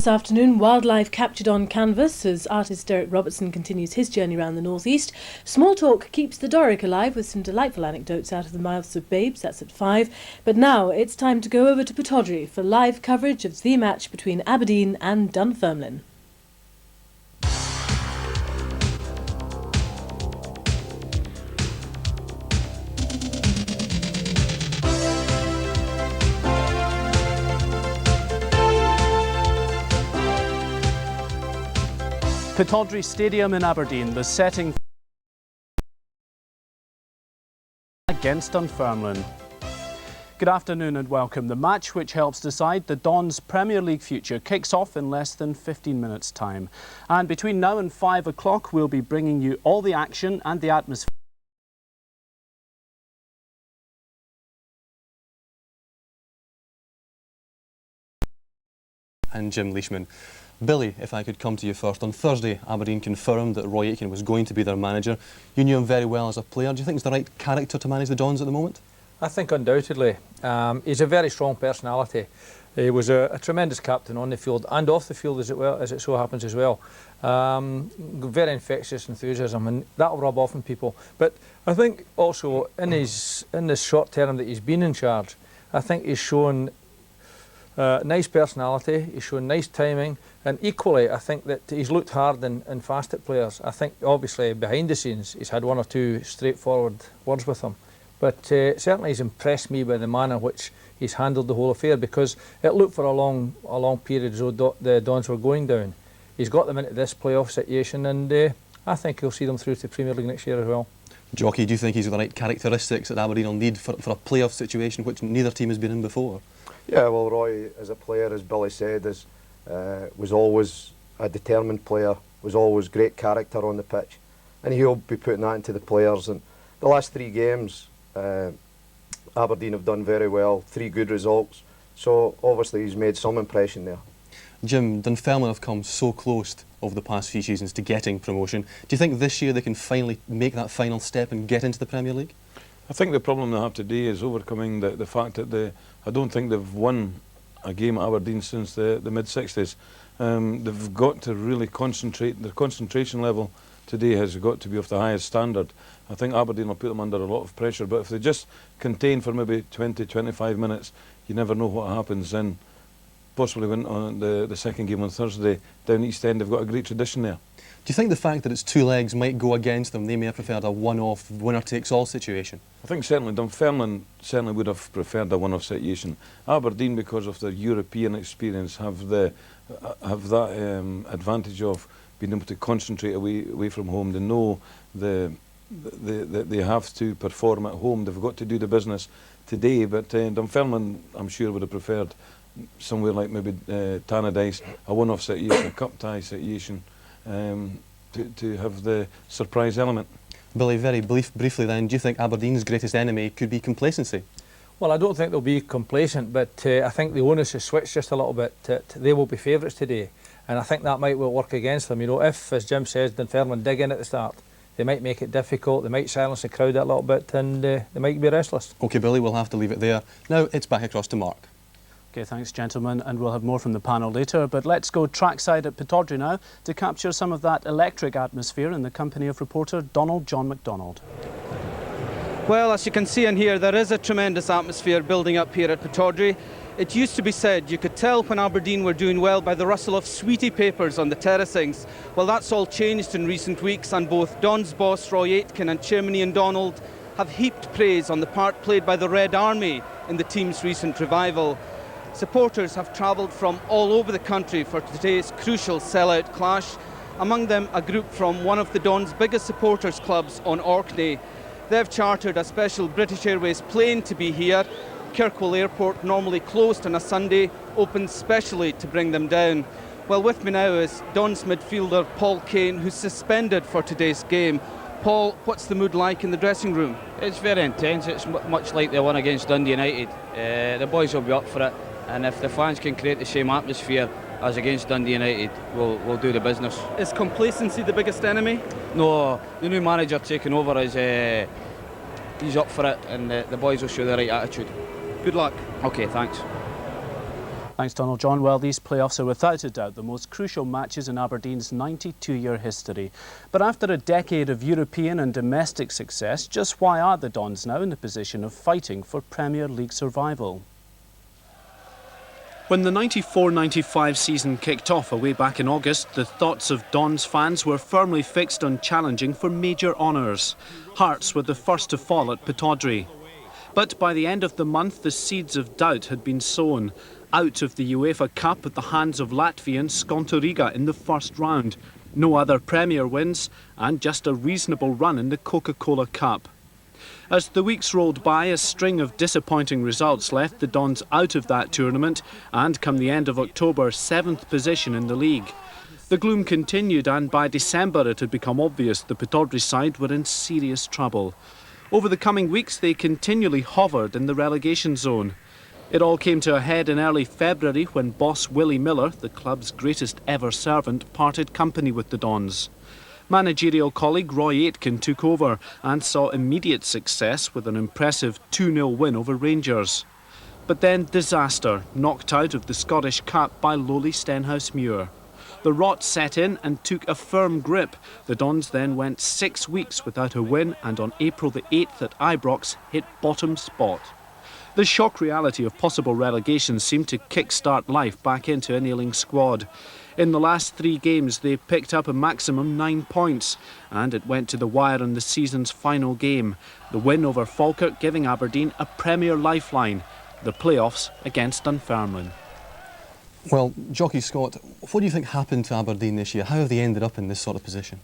This afternoon, wildlife captured on canvas as artist Derek Robertson continues his journey around the northeast. Small talk keeps the Doric alive with some delightful anecdotes out of the mouths of babes. That's at 5. But now it's time to go over to Pittodrie for live coverage of the match between Aberdeen and Dunfermline. Pittodrie Stadium in Aberdeen, the setting against Dunfermline. Good afternoon and welcome. The match which helps decide the Dons' Premier League future kicks off in less than 15 minutes' time. And between now and 5 o'clock, we'll be bringing you all the action and the atmosphere. And Jim Leishman. Billy, if I could come to you first. On Thursday, Aberdeen confirmed that Roy Aitken was going to be their manager. You knew him very well as a player. Do you think he's the right character to manage the Dons at the moment? I think undoubtedly. He's a very strong personality. He was a tremendous captain on the field and off the field as it so happens as well. Very infectious enthusiasm, and that'll rub off on people. But I think also in this short term that he's been in charge, I think he's shown nice personality, he's shown nice timing, and equally I think that he's looked hard and fast at players. I think obviously behind the scenes he's had one or two straightforward words with them, but certainly he's impressed me by the manner which he's handled the whole affair, because it looked for a long period as though the Dons were going down. He's got them into this playoff situation, and I think he'll see them through to the Premier League next year as well. Jocky, do you think he's got the right characteristics that Aberdeen will need for a playoff situation which neither team has been in before? Yeah, well, Roy, as a player, as Billy said, was always a determined player, was always great character on the pitch, and he'll be putting that into the players. And the last 3 games, Aberdeen have done very well, 3 good results, so obviously he's made some impression there. Jim, Dunfermline have come so close over the past few seasons to getting promotion. Do you think this year they can finally make that final step and get into the Premier League? I think the problem they have today is overcoming the fact that I don't think they've won a game at Aberdeen since the mid-60s. They've got to really concentrate. Their concentration level today has got to be of the highest standard. I think Aberdeen will put them under a lot of pressure, but if they just contain for maybe 20-25 minutes, you never know what happens. And possibly win on the second game on Thursday down East End. They've got a great tradition there. Do you think the fact that it's 2 legs might go against them? They may have preferred a one-off, winner-takes-all situation. I think certainly Dunfermline certainly would have preferred a one-off situation. Aberdeen, because of their European experience, have that advantage of being able to concentrate away from home. They know they have to perform at home. They've got to do the business today. But Dunfermline, I'm sure, would have preferred somewhere like maybe Tannadice, a one-off situation, a cup tie situation, to have the surprise element. Billy, very briefly then, do you think Aberdeen's greatest enemy could be complacency? Well, I don't think they'll be complacent, but I think the onus has switched just a little bit. They will be favourites today, and I think that might well work against them. You know, if, as Jim says, Dunfermline dig in at the start, they might make it difficult, they might silence the crowd a little bit, and they might be restless. OK, Billy, we'll have to leave it there. Now it's back across to Mark. OK, thanks, gentlemen, and we'll have more from the panel later. But let's go trackside at Pittodrie now to capture some of that electric atmosphere in the company of reporter John MacDonald. Well, as you can see in here, there is a tremendous atmosphere building up here at Pittodrie. It used to be said you could tell when Aberdeen were doing well by the rustle of sweetie papers on the terracings. Well, that's all changed in recent weeks, and both Don's boss Roy Aitken and Chairman Ian Donald have heaped praise on the part played by the Red Army in the team's recent revival. Supporters have travelled from all over the country for today's crucial sellout clash, among them a group from one of the Don's biggest supporters clubs on Orkney. They've chartered a special British Airways plane to be here. Kirkwall Airport, normally closed on a Sunday, opened specially to bring them down. Well, with me now is Don's midfielder Paul Kane, who's suspended for today's game. Paul, what's the mood like in the dressing room? It's very intense. It's much like the one against Dundee United. The boys will be up for it, and if the fans can create the same atmosphere as against Dundee United, we'll do the business. Is complacency the biggest enemy? No, the new manager taking over is he's up for it, and the boys will show the right attitude. Good luck. OK, thanks. Thanks, Donald John. Well, these playoffs are without a doubt the most crucial matches in Aberdeen's 92-year history. But after a decade of European and domestic success, just why are the Dons now in the position of fighting for Premier League survival? When the 94-95 season kicked off away back in August, the thoughts of Dons fans were firmly fixed on challenging for major honours. Hearts were the first to fall at Pittodrie. But by the end of the month, the seeds of doubt had been sown. Out of the UEFA Cup at the hands of Latvian Skonto in the first round. No other Premier wins and just a reasonable run in the Coca-Cola Cup. As the weeks rolled by, a string of disappointing results left the Dons out of that tournament and, come the end of October, 7th position in the league. The gloom continued and by December it had become obvious the Pittodrie side were in serious trouble. Over the coming weeks they continually hovered in the relegation zone. It all came to a head in early February when boss Willie Miller, the club's greatest ever servant, parted company with the Dons. Managerial colleague Roy Aitken took over and saw immediate success with an impressive 2-0 win over Rangers. But then disaster, knocked out of the Scottish Cup by lowly Stenhousemuir. The rot set in and took a firm grip. The Dons then went 6 weeks without a win and on April the 8th at Ibrox hit bottom spot. The shock reality of possible relegation seemed to kick-start life back into an ailing squad. In the last 3 games they picked up a maximum 9 points and it went to the wire in the season's final game. The win over Falkirk giving Aberdeen a Premier lifeline, the playoffs against Dunfermline. Well, Jocky Scott, what do you think happened to Aberdeen this year? How have they ended up in this sort of position?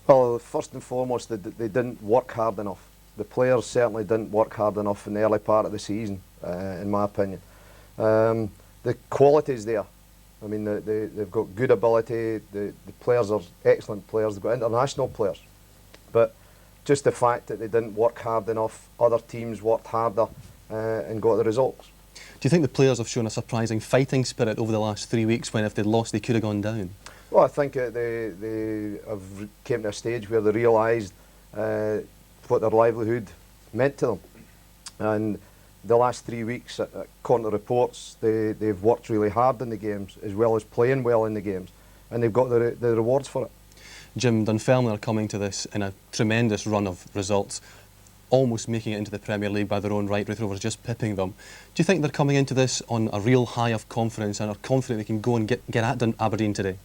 Well, first and foremost, they didn't work hard enough. The players certainly didn't work hard enough in the early part of the season, in my opinion. The quality's there. I mean, they've got good ability, the players are excellent players, they've got international players. But just the fact that they didn't work hard enough, other teams worked harder and got the results. Do you think the players have shown a surprising fighting spirit over the last 3 weeks when if they'd lost they could have gone down? Well, I think they have came to a stage where they realised what their livelihood meant to them. And the last 3 weeks, according to reports, they've worked really hard in the games as well as playing well in the games, and they've got the rewards for it. Jim, Dunfermline are coming to this in a tremendous run of results, almost making it into the Premier League by their own right, with Rovers just pipping them. Do you think they're coming into this on a real high of confidence and are confident they can go and get at Aberdeen today?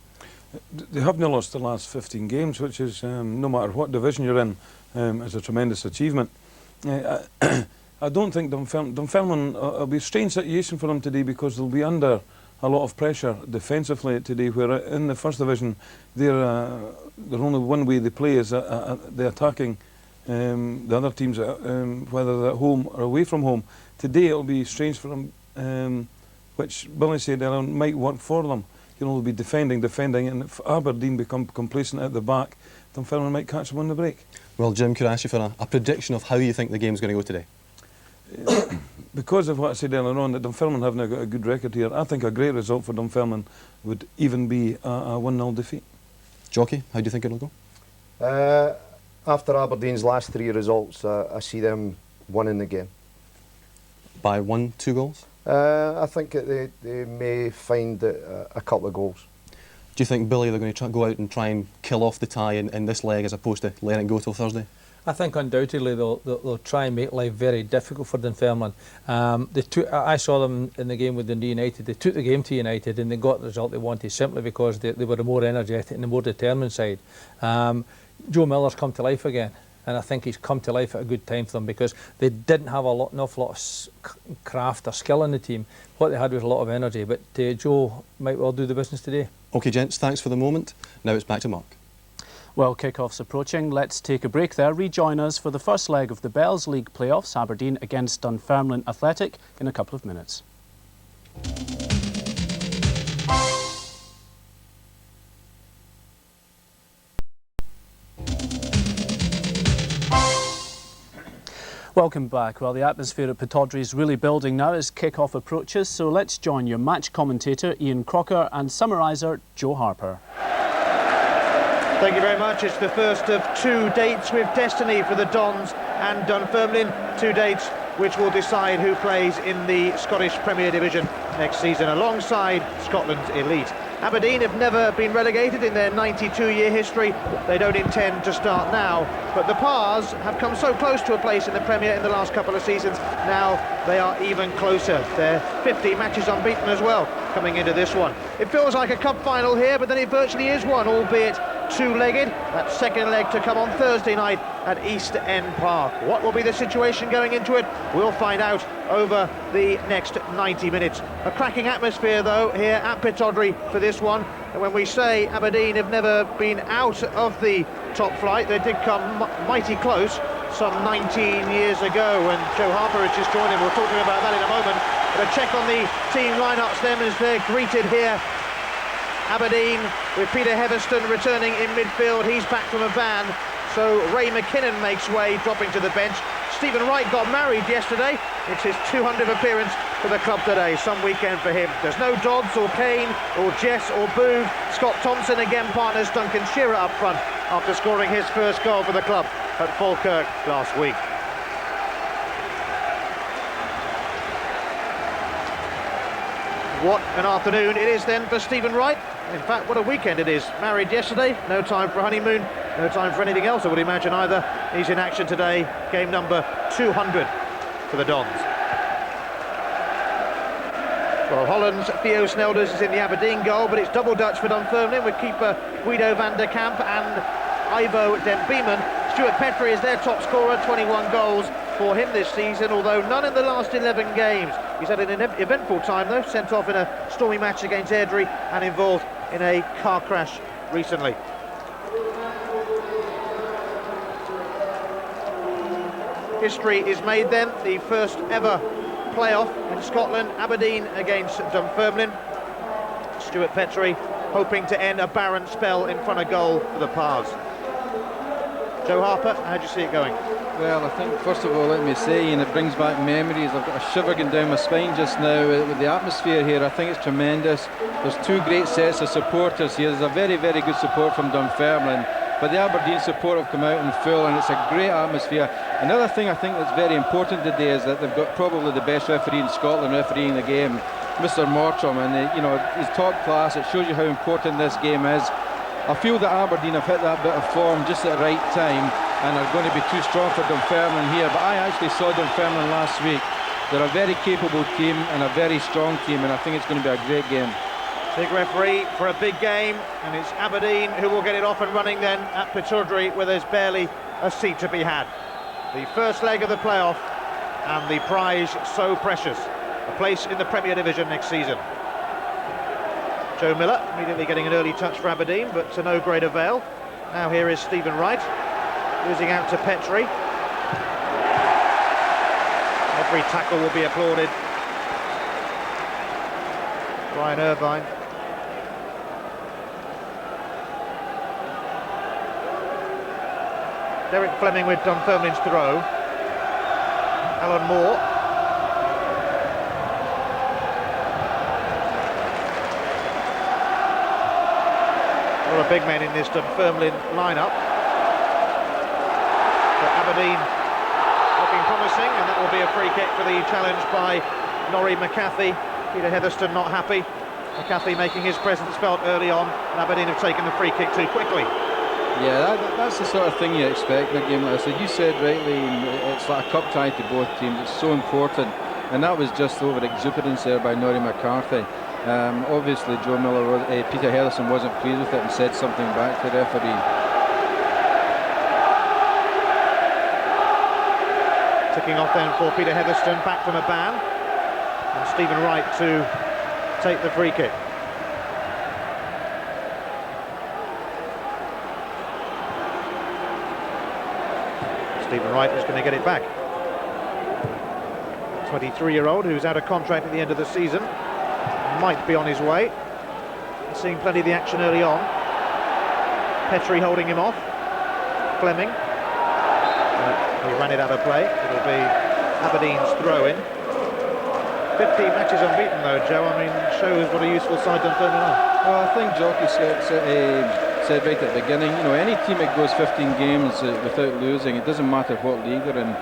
They haven't lost the last 15 games, which is, no matter what division you're in, is a tremendous achievement. I don't think Dunfermline will be a strange situation for them today because they'll be under a lot of pressure defensively today, where in the first division they're only one way they play is the attacking the other teams, whether they're at home or away from home. Today it'll be strange for them, which Billy said earlier might work for them. You know, they'll be defending, and if Aberdeen become complacent at the back, Dunfermline might catch them on the break. Well, Jim, could I ask you for a prediction of how you think the game's going to go today? Because of what I said earlier on, that Dunfermline have now got a good record here, I think a great result for Dunfermline would even be a 1-0 defeat. Jocky, how do you think it'll go? After Aberdeen's last 3 results, I see them winning the game. By 1-2 goals? I think they may find a couple of goals. Do you think, Billy, they're going to go out and try and kill off the tie in this leg as opposed to letting it go till Thursday? I think undoubtedly they'll try and make life very difficult for Dunfermline. I saw them in the game with Dundee United. They took the game to United and they got the result they wanted simply because they were a more energetic and a more determined side. Joe Miller's come to life again, and I think he's come to life at a good time for them because they didn't have an awful lot of craft or skill in the team. What they had was a lot of energy, but Joe might well do the business today. OK, gents, thanks for the moment. Now it's back to Mark. Well, kick-off's approaching. Let's take a break there. Rejoin us for the first leg of the Bells League playoffs, Aberdeen against Dunfermline Athletic, in a couple of minutes. Welcome back. Well, the atmosphere at Pittodrie is really building now as kick-off approaches, so let's join your match commentator Ian Crocker and Summariser Joe Harper. Thank you very much. It's the first of 2 dates with destiny for the Dons and Dunfermline. 2 dates which will decide who plays in the Scottish Premier Division. next season alongside Scotland's elite. Aberdeen have never been relegated in their 92-year history. They don't intend to start now, but the Pars have come so close to a place in the Premier in the last couple of seasons. Now they are even closer. They're 50 matches unbeaten as well coming into this one. It feels like a cup final here, but then it virtually is one, albeit two-legged. That second leg to come on Thursday night at East End Park. What will be the situation going into it? We'll find out over the next 90 minutes. A cracking atmosphere though here at Pittodrie for this one. And when we say Aberdeen have never been out of the top flight, they did come mighty close some 19 years ago when Joe Harper has just joined in. We'll talk to him about that in a moment. But a check on the team lineups then as they're greeted here. Aberdeen with Peter Heatherstone returning in midfield. He's back from a ban, so Ray McKinnon makes way, dropping to the bench. Stephen Wright got married yesterday. It's his 200th appearance for the club today. Some weekend for him. There's no Dodds or Kane or Jess or Booth. Scott Thompson again partners Duncan Shearer up front after scoring his first goal for the club at Falkirk last week. What an afternoon it is then for Stephen Wright. In fact, what a weekend it is. Married yesterday, no time for a honeymoon, no time for anything else, I would imagine either. He's in action today, game number 200 for the Dons. Well, Holland's Theo Snelders is in the Aberdeen goal, but it's double Dutch for Dunfermline with keeper Guido van der Kamp and Ivo Den Beeman. Stuart Petrie is their top scorer, 21 goals for him this season, although none in the last 11 games. He's had an eventful time though, sent off in a stormy match against Airdrie and involved in a car crash recently. History is made then, the first ever playoff in Scotland, Aberdeen against Dunfermline. Stuart Petrie hoping to end a barren spell in front of goal for the Pars. Joe Harper, how do you see it going? Well, I think first of all, let me say, and it brings back memories. I've got a shiver going down my spine just now with the atmosphere here. I think it's tremendous. There's two great sets of supporters here. There's a very, very good support from Dunfermline, but the Aberdeen support have come out in full, and it's a great atmosphere. Another thing I think that's very important today is that they've got probably the best referee in Scotland refereeing the game, Mr. Mortram, and you know, he's top class. It shows you how important this game is. I feel that Aberdeen have hit that bit of form just at the right time and are going to be too strong for Dunfermline here, but I actually saw Dunfermline last week. They're a very capable team and a very strong team, and I think it's going to be a great game. Big referee for a big game, and it's Aberdeen who will get it off and running then at Pittodrie, where there's barely a seat to be had. The first leg of the playoff, and the prize so precious, a place in the Premier Division next season. Joe Miller immediately getting an early touch for Aberdeen, but to no great avail. Now here is Stephen Wright, losing out to Petrie. Every tackle will be applauded. Brian Irvine. Derek Fleming with Dunfermline's throw. Alan Moore. A lot of big men in this Dunfermline lineup. But Aberdeen looking promising, and that will be a free kick for the challenge by Norrie McCarthy. Peter Heatherstone not happy. McCarthy making his presence felt early on, and Aberdeen have taken the free kick too quickly. Yeah, that's the sort of thing you expect in a game like this. As you said rightly, it's like a cup tie to both teams. It's so important, and that was just over exuberance there by Norrie McCarthy. Obviously, Joe Miller, Peter Heatherstone wasn't pleased with it and said something back to the referee. Ticking off then for Peter Heatherstone, back from a ban, and Stephen Wright to take the free kick. Stephen Wright is going to get it back. 23-year-old who's out of contract at the end of the season, might be on his way. Seeing plenty of the action early on. Petrie holding him off. Fleming. He ran it out of play. It'll be Aberdeen's throw-in. 15 matches unbeaten though, Joe. I mean, shows what a useful side Dunfermline are. Well, I think Jocky said right at the beginning, you know, any team that goes 15 games without losing, it doesn't matter what league they're in,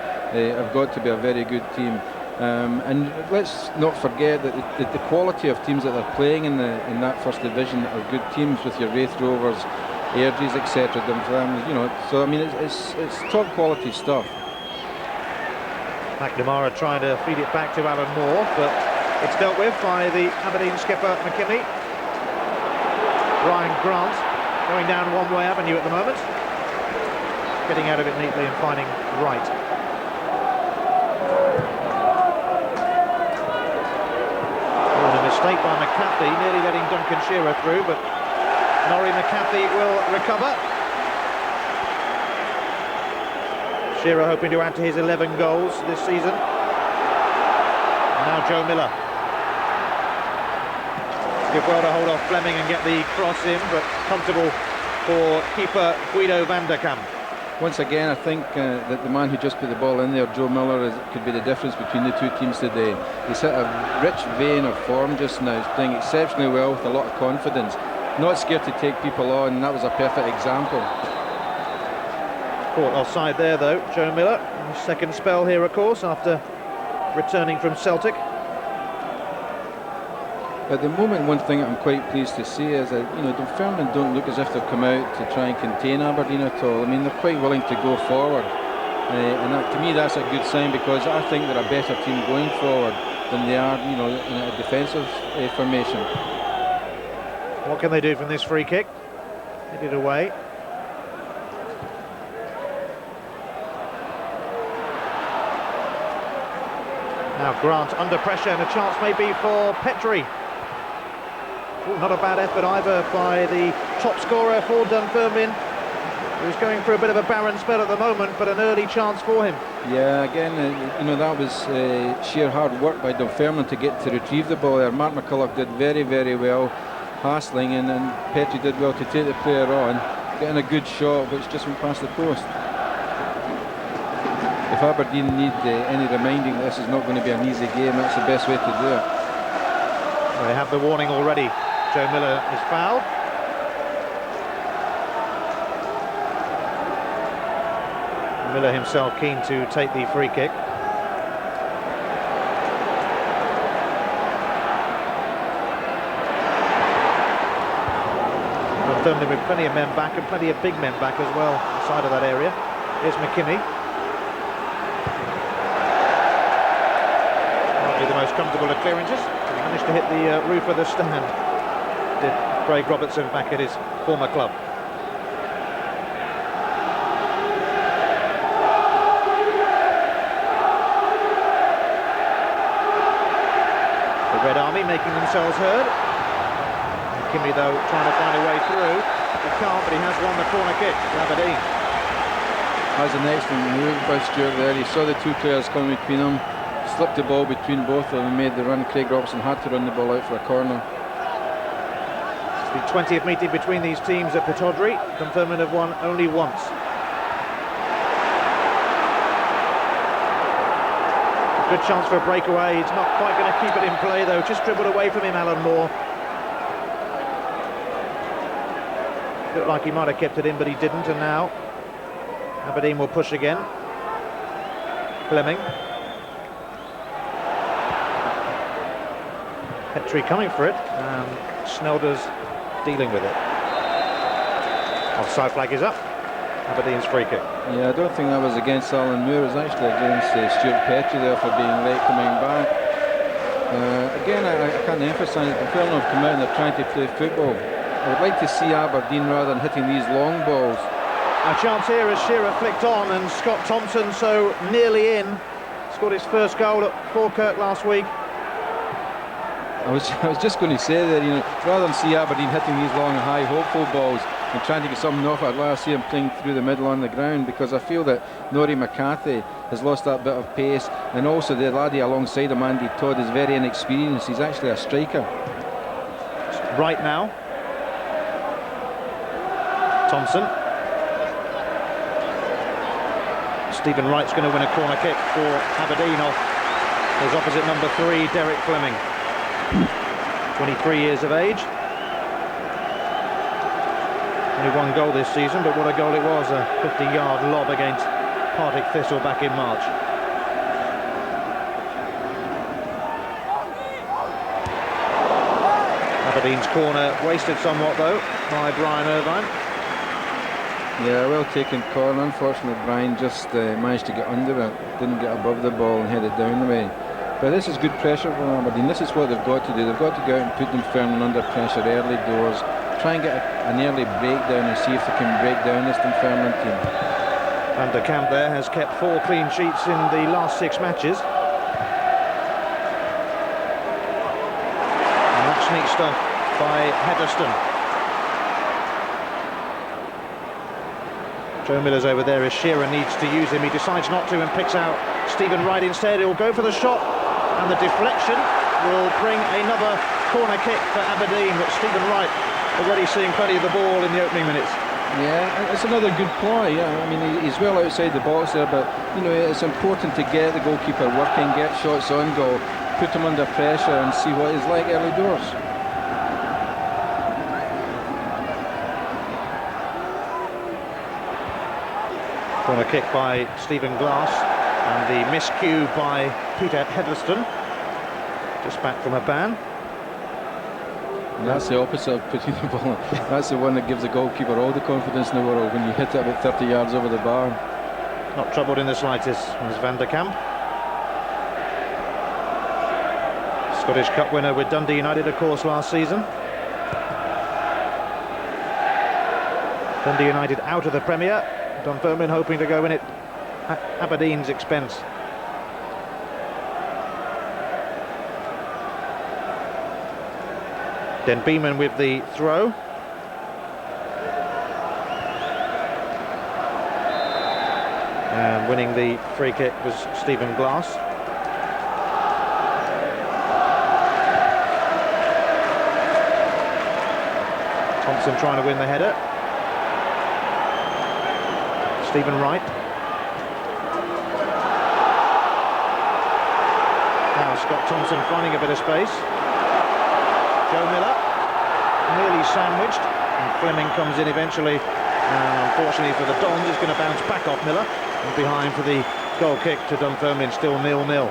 have got to be a very good team. And let's not forget that the quality of teams that they're playing in that first division are good teams, with your Wraith Rovers, Airdries, etc. You know, so I mean it's top quality stuff. McNamara trying to feed it back to Alan Moore, but it's dealt with by the Aberdeen skipper McKinney. Brian Grant going down one-way avenue at the moment, getting out of it neatly and finding right. Mistake by McCarthy, nearly letting Duncan Shearer through, but Norrie McCarthy will recover. Shearer hoping to add to his 11 goals this season. And now Joe Miller. Did well to hold off Fleming and get the cross in, but comfortable for keeper Guido van der Kamp. Once again, I think that the man who just put the ball in there, Joe Miller, could be the difference between the two teams today. He's hit a rich vein of form just now. He's playing exceptionally well with a lot of confidence. Not scared to take people on, and that was a perfect example. Caught offside there, though, Joe Miller. Second spell here, of course, after returning from Celtic. At the moment, one thing I'm quite pleased to see is that, you know, Dunfermline don't look as if they've come out to try and contain Aberdeen at all. I mean, they're quite willing to go forward, and that, to me, that's a good sign, because I think they're a better team going forward than they are, you know, in a defensive formation. What can they do from this free kick? Headed away. Now Grant under pressure, and a chance maybe for Petrie. Not a bad effort either by the top scorer for Dunfermline, who's going through a bit of a barren spell at the moment, but an early chance for him. Yeah, again, you know, that was sheer hard work by Dunfermline to retrieve the ball there. Mark McCulloch did very, very well hassling, and Petrie did well to take the player on, getting a good shot which just went past the post. If Aberdeen need any reminding that this is not going to be an easy game, that's the best way to do it. They have the warning already. Joe Miller is fouled. Miller himself keen to take the free kick. Dunfermline with plenty of men back, and plenty of big men back as well inside of that area. Here's McKinney. Not the most comfortable of clearances. He managed to hit the roof of the stand. Did Craig Robertson back at his former club. The Red Army making themselves heard. Kimmy, though, trying to find a way through. He can't, but he has won the corner kick for Aberdeen. That was an excellent move by Stewart there. He saw the two players coming between them, slipped the ball between both of them and made the run. Craig Robertson had to run the ball out for a corner. It's the 20th meeting between these teams at Pittodrie. Dunfermline have won only once. Good chance for a breakaway. He's not quite going to keep it in play, though. Just dribbled away from him, Alan Moore. Looked like he might have kept it in, but he didn't, and now Aberdeen will push again. Fleming. Petrie coming for it, and Snelder's dealing with it. Offside flag is up. Aberdeen's free kick. Yeah, I don't think that was against Alan Moore. It was actually against Stuart Petrie there for being late coming back. Again, I can't emphasise that Dunfermline have come out and they're trying to play football. I would like to see Aberdeen, rather than hitting these long balls. A chance here as Shearer flicked on, and Scott Thompson so nearly in. Scored his first goal at Falkirk last week. I was just going to say that, you know, rather than see Aberdeen hitting these long, high, hopeful balls and trying to get something off, I'd rather see him playing through the middle on the ground, because I feel that Norrie McCarthy has lost that bit of pace, and also the laddie alongside him, Andy Todd, is very inexperienced. He's actually a striker. Right now, Thompson. Stephen Wright's going to win a corner kick for Aberdeen off his opposite number 3, Derek Fleming. 23 years of age. Only one goal this season, but what a goal it was. A 50-yard lob against Partick Thistle back in March. Aberdeen's corner wasted somewhat though by Brian Irvine. Yeah, well taken corner. Unfortunately, Brian just managed to get under it, didn't get above the ball and head it down the way. But this is good pressure for Aberdeen. This is what they've got to do. They've got to go out and put Dunfermline under pressure early doors, try and get an early breakdown and see if they can break down this Dunfermline team. Van der Kamp there has kept 4 clean sheets in the last 6 matches. And that's neat stuff by Hetherston. Joe Miller's over there as Shearer needs to use him. He decides not to and picks out Stephen Wright instead. He'll go for the shot, and the deflection will bring another corner kick for Aberdeen, but Stephen Wright already seeing plenty of the ball in the opening minutes. Yeah, it's another good ploy. Yeah, I mean, he's well outside the box there, but you know, it's important to get the goalkeeper working, get shots on goal, put him under pressure and see what he's like early doors. Corner kick by Stephen Glass, and the miscue by Peter Hetherston, just back from a ban. And that's the opposite of putting the ball in. That's the one that gives the goalkeeper all the confidence in the world when you hit it about 30 yards over the bar. Not troubled in the slightest as Van der Kamp. Scottish Cup winner with Dundee United, of course, last season. Dundee United out of the Premier. Dunfermline hoping to go in it at Aberdeen's expense. Then Beeman with the throw. And winning the free kick was Stephen Glass. Thompson trying to win the header. Stephen Wright. Now Scott Thompson finding a bit of space. Joe Miller nearly sandwiched, and Fleming comes in eventually. Unfortunately for the Dons, he's going to bounce back off Miller, and behind for the goal kick to Dunfermline, still 0-0.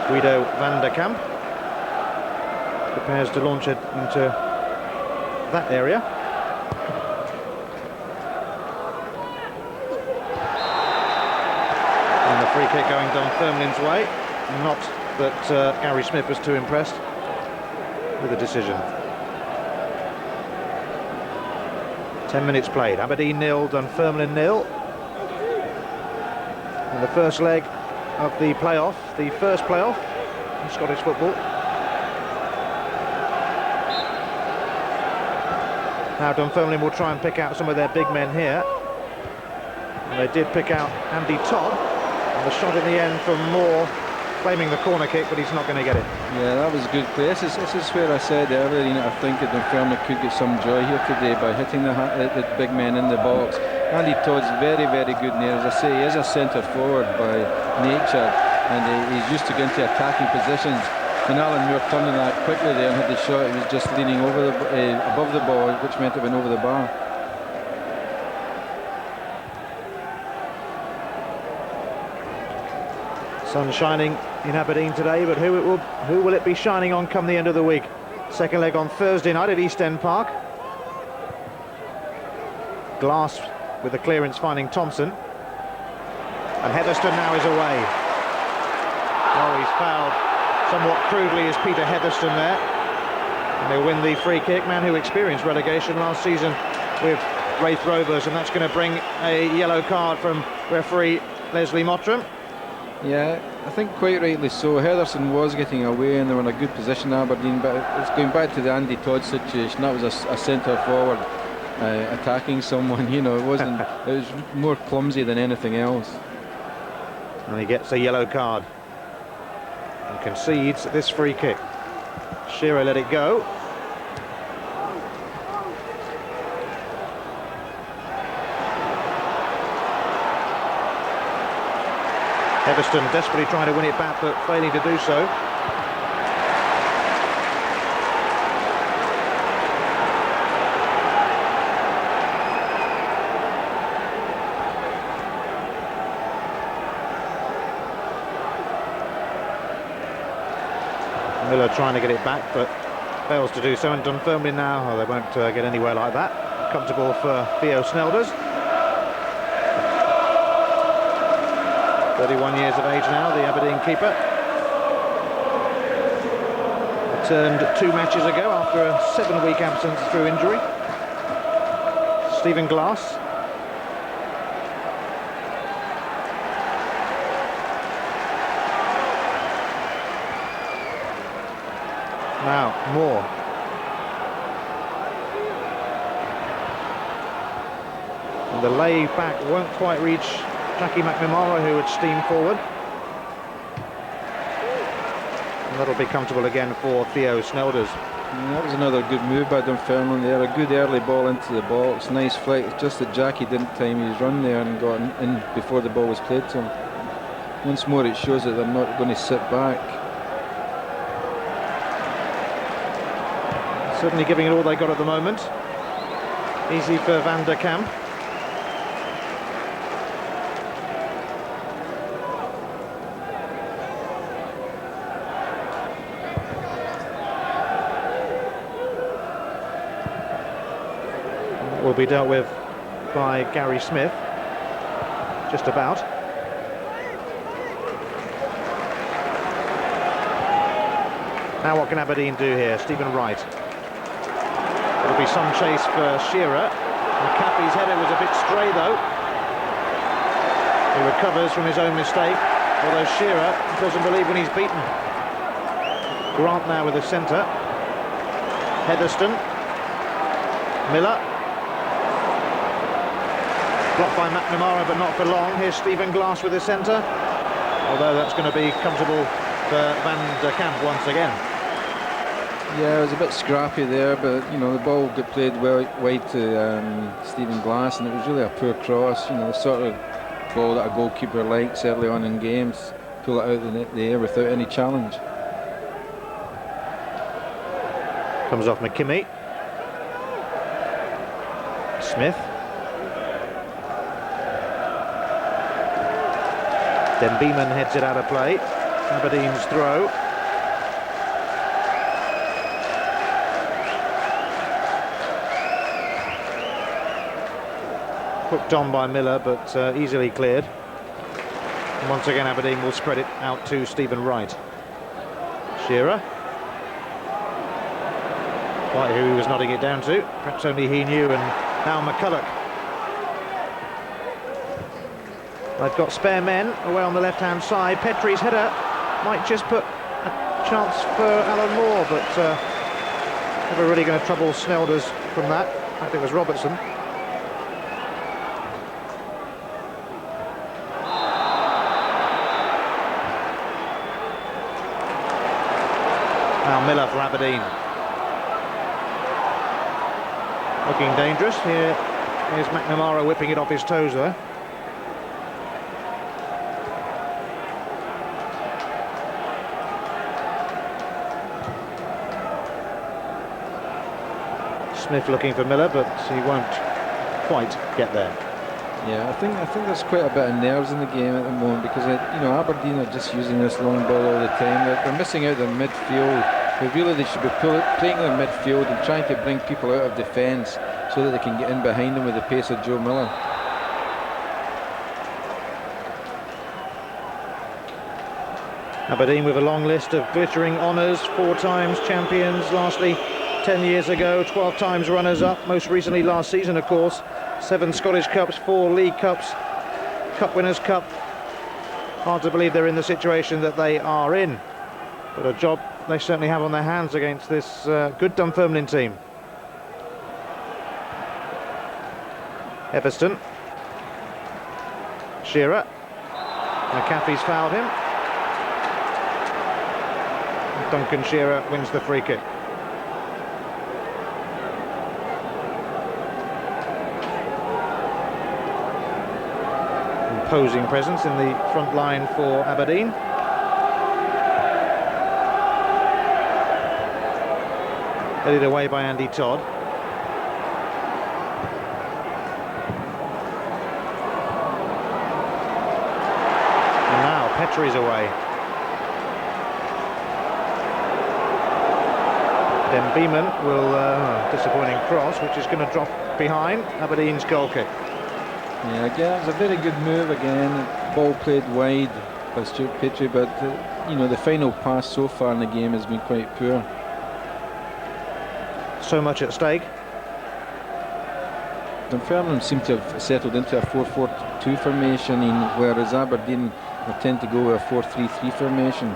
Guido van der Kamp prepares to launch it into that area. And the free kick going Dunfermline's way. Not that Gary Smith was too impressed with the decision. 10 minutes played. Aberdeen 0, Dunfermline 0. In the first leg of the playoff, the first playoff in Scottish football. Now Dunfermline will try and pick out some of their big men here. And they did pick out Andy Todd. And the shot in the end from Moore, claiming the corner kick, but he's not going to get it. Yeah, that was a good play. This is where I said earlier, you know, I think that Dunfermline could get some joy here today by hitting the big men in the box. Andy Todd's very, very good in there. As I say, he is a centre forward by nature, and he's used to get into attacking positions. And Alan Moore turned on that quickly there and had the shot. He was just leaning over above the ball, which meant it went over the bar. Sun shining in Aberdeen today, but who will it be shining on come the end of the week? Second leg on Thursday night at East End Park. Glass with the clearance finding Thompson. And Hetherston now is away. Oh, he's fouled somewhat crudely is Peter Hetherston there. And they'll win the free kick. Man who experienced relegation last season with Raith Rovers, and that's going to bring a yellow card from referee Leslie Mottram. Yeah, I think quite rightly so. Hetherston was getting away and they were in a good position, Aberdeen, but it's going back to the Andy Todd situation. That was a centre forward attacking someone, you know, it was more clumsy than anything else. And he gets a yellow card and concedes this free kick. Shearer let it go. Hetherston desperately trying to win it back, but failing to do so. Miller trying to get it back, but fails to do so. And Dunfermline now, they won't get anywhere like that. Comfortable for Theo Snelders. 31 years of age now, the Aberdeen keeper. Returned 2 matches ago after a 7-week absence through injury. Stephen Glass. Now, Moore. And the lay back won't quite reach Jocky McNeill, who would steam forward. And that'll be comfortable again for Theo Snelders. And that was another good move by Dunfermline there. A good early ball into the box. Nice flight. It's just that Jocky didn't time his run there and got in before the ball was played to him. Once more, it shows that they're not going to sit back. Certainly giving it all they got at the moment. Easy for Van der Kamp. Will be dealt with by Gary Smith. Just about. Now what can Aberdeen do here? Stephen Wright. There'll be some chase for Shearer. McAfee's header was a bit stray though. He recovers from his own mistake, although Shearer doesn't believe when he's beaten. Grant now with the centre. Heatherston. Miller. Blocked by McNamara, but not for long. Here's Stephen Glass with the centre. Although that's going to be comfortable for Van der Kamp once again. Yeah, it was a bit scrappy there, but you know the ball got played well wide to Stephen Glass, and it was really a poor cross. You know, the sort of ball that a goalkeeper likes early on in games, pull it out of the air without any challenge. Comes off McKimmie. Smith. Then Beeman heads it out of play. Aberdeen's throw. Hooked on by Miller, but easily cleared. And once again, Aberdeen will spread it out to Stephen Wright. Shearer. Quite who he was nodding it down to. Perhaps only he knew, and now McCulloch. They've got spare men away on the left-hand side. Petrie's header might just put a chance for Alan Moore, but never really going to trouble Snelders from that. In fact, it was Robertson. Now Miller for Aberdeen. Looking dangerous. Here's McNamara whipping it off his toes there. Smith looking for Miller, but he won't quite get there. Yeah, I think there's quite a bit of nerves in the game at the moment, because you know, Aberdeen are just using this long ball all the time. They're missing out their midfield. But really they should be playing their midfield and trying to bring people out of defence so that they can get in behind them with the pace of Joe Miller. Aberdeen with a long list of glittering honours, 4 times champions, lastly 10 years ago, 12 times runners-up, most recently last season, of course. 7 Scottish Cups, 4 League Cups, Cup Winners' Cup. Hard to believe they're in the situation that they are in. But a job they certainly have on their hands against this good Dunfermline team. Everston. Shearer. McAfee's fouled him. Duncan Shearer wins the free kick. Imposing presence in the front line for Aberdeen. Headed away by Andy Todd. And now Petrie's away. Dunfermline will, disappointing cross, which is going to drop behind Aberdeen's goal kick. Yeah, again, it was a very good move again. Ball played wide by Stuart Petrie, but you know, the final pass so far in the game has been quite poor. So much at stake. Dunfermline seem to have settled into a 4-4-2 formation, whereas Aberdeen tend to go with a 4-3-3 formation.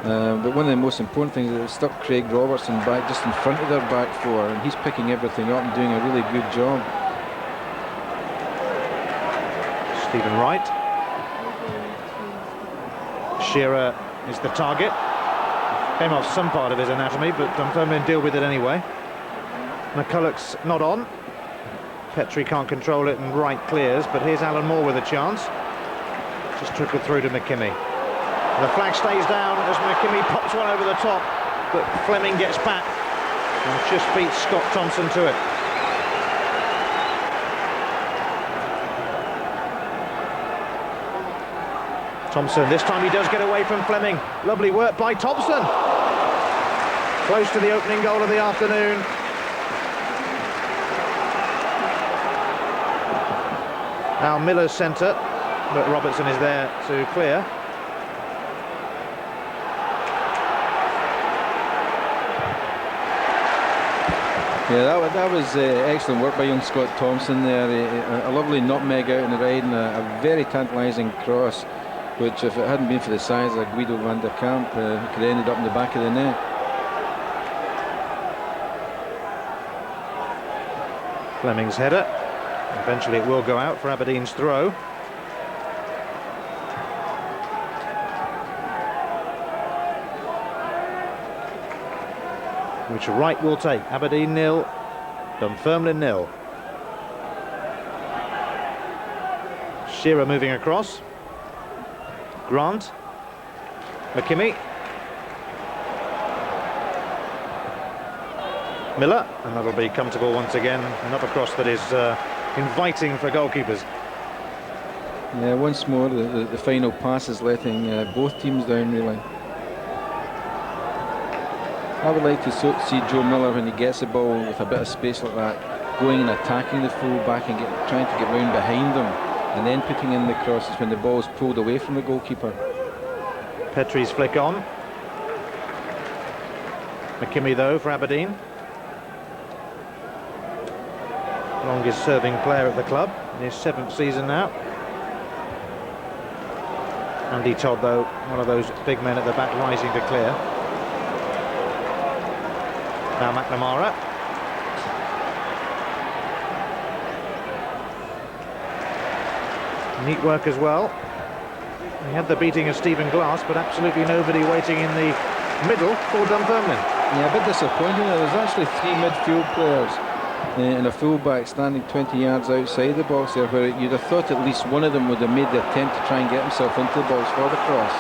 But one of the most important things is it stuck Craig Robertson back just in front of their back four, and he's picking everything up and doing a really good job. Stephen Wright. Shearer is the target. Came off some part of his anatomy, but Dunfermline deal with it anyway. McCulloch's not on. Petrie can't control it, and Wright clears, but here's Alan Moore with a chance. Just trickled through to McKimmie. The flag stays down as McKimmie pops one over the top, but Fleming gets back and just beats Scott Thompson to it. Thompson, this time he does get away from Fleming. Lovely work by Thompson. Close to the opening goal of the afternoon. Now Miller's centre, but Robertson is there to clear. Yeah, that was excellent work by young Scott Thompson there. A lovely nutmeg out in the right and a very tantalising cross, which if it hadn't been for the size of Guido van der Kamp, could have ended up in the back of the net. Fleming's header. Eventually it will go out for Aberdeen's throw. Which Wright will take. Aberdeen 0, Dunfermline 0. Shearer moving across. Grant. McKimmie. Miller, and that'll be comfortable once again. Another cross that is inviting for goalkeepers. Yeah, once more the final pass is letting both teams down really. I would like to see Joe Miller, when he gets the ball with a bit of space like that, going and attacking the full back and trying to get round behind them, and then putting in the crosses when the ball is pulled away from the goalkeeper. Petrie's flick on. McKimmie though for Aberdeen. Longest serving player at the club in his 7th season now. Andy Todd though, one of those big men at the back rising to clear. Now McNamara. Neat work as well. He had the beating of Stephen Glass, but absolutely nobody waiting in the middle for Dunfermline. Yeah, a bit disappointing. There's actually 3 midfield players and a full-back standing 20 yards outside the box there, where you'd have thought at least one of them would have made the attempt to try and get himself into the box for the cross.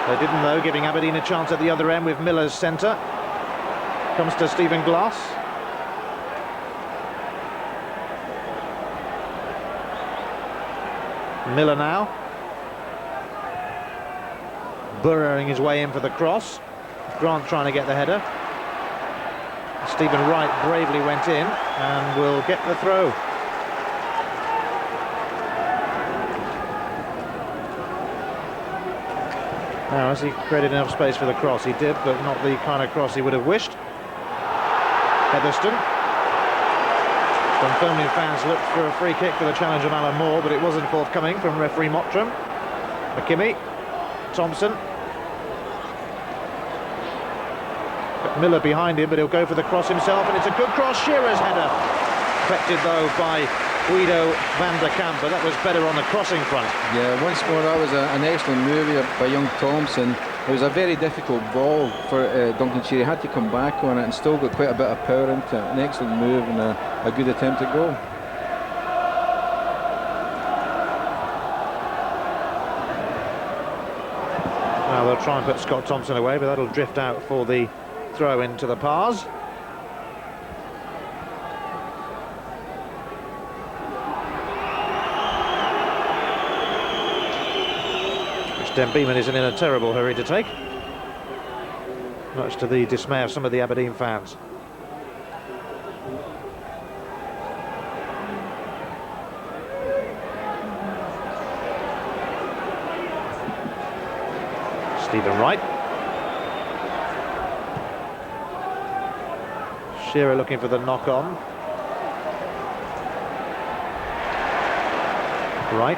They didn't though, giving Aberdeen a chance at the other end with Miller's centre. Comes to Stephen Glass. Miller now. Burrowing his way in for the cross. Grant trying to get the header. Stephen Wright bravely went in and will get the throw. Now, has he created enough space for the cross? He did, but not the kind of cross he would have wished. Featherstone. Dunfermline fans looked for a free kick for the challenge of Alan Moore, but it wasn't forthcoming from referee Mottram. McKimmie. Thompson. Miller behind him, but he'll go for the cross himself, and it's a good cross. Shearer's header. Affected though by Guido van der Kamp, but that was better on the crossing front. Yeah, once more that was an excellent move here by young Thompson. It was a very difficult ball for Duncan Shearer. He had to come back on it and still got quite a bit of power into it. An excellent move and a good attempt at goal. Now they'll try and put Scott Thompson away, but that'll drift out for the throw into the Pars. Which Dunfermline isn't in a terrible hurry to take. much to the dismay of some of the Aberdeen fans. Stephen Wright. Shearer looking for the knock-on. Wright.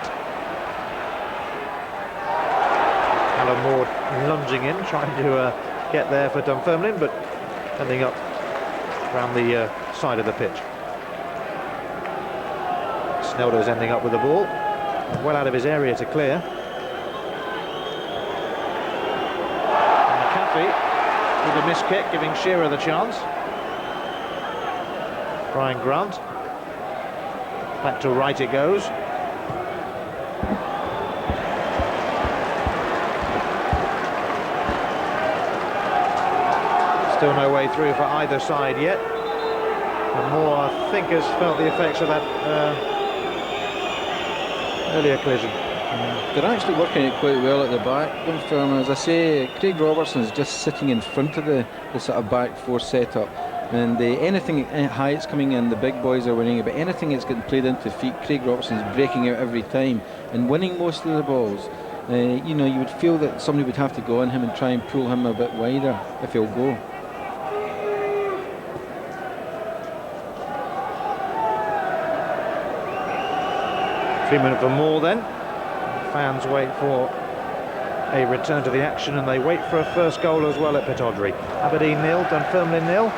Alan Moore lunging in, trying to get there for Dunfermline, but ending up around the side of the pitch. Sneldo's ending up with the ball, well out of his area to clear. With a missed kick, giving Shearer the chance. Brian Grant. Back to Wright it goes. Still no way through for either side yet. And Moore, I think, has felt the effects of that earlier collision. They're actually working it quite well at the back. Dunfermline, as I say, Craig Robertson is just sitting in front of the sort of back four setup. And anything high it's coming in, the big boys are winning it, but anything that's getting played into feet, Craig Robertson is breaking out every time and winning most of the balls. You know, you would feel that somebody would have to go on him and try and pull him a bit wider if he'll go. Minute for more then. Fans wait for a return to the action, and they wait for a first goal as well at Pittodrie. Aberdeen 0, Dunfermline 0.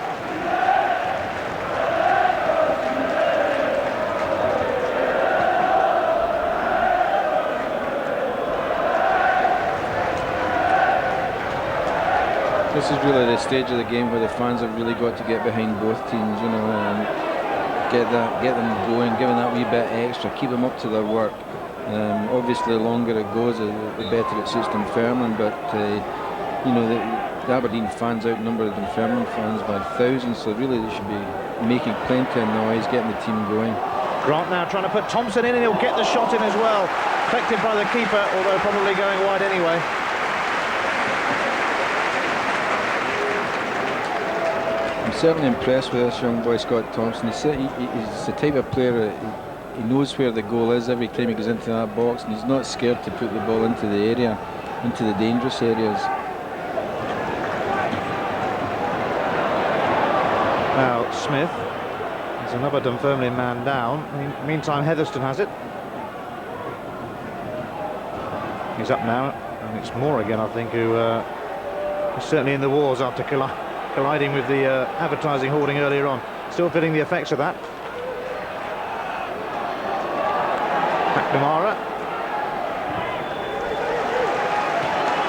This is really the stage of the game where the fans have really got to get behind both teams, you know, and get them going, giving that wee bit extra, keep them up to their work. Obviously, the longer it goes, the better it suits Dunfermline. But you know, the Aberdeen fans outnumber the Dunfermline fans by thousands, so really they should be making plenty of noise, getting the team going. Grant now trying to put Thompson in, and he'll get the shot in as well. Affected by the keeper, although probably going wide anyway. I'm certainly impressed with this young boy, Scott Thompson. He's the type of player that he knows where the goal is every time he goes into that box, and he's not scared to put the ball into the area, into the dangerous areas. Now Smith, there's another Dunfermline man down. Meantime, Heatherstone has it. He's up now, and it's Moore again, I think, who is certainly in the wars after colliding with the advertising hoarding earlier on. Still feeling the effects of that. McNamara.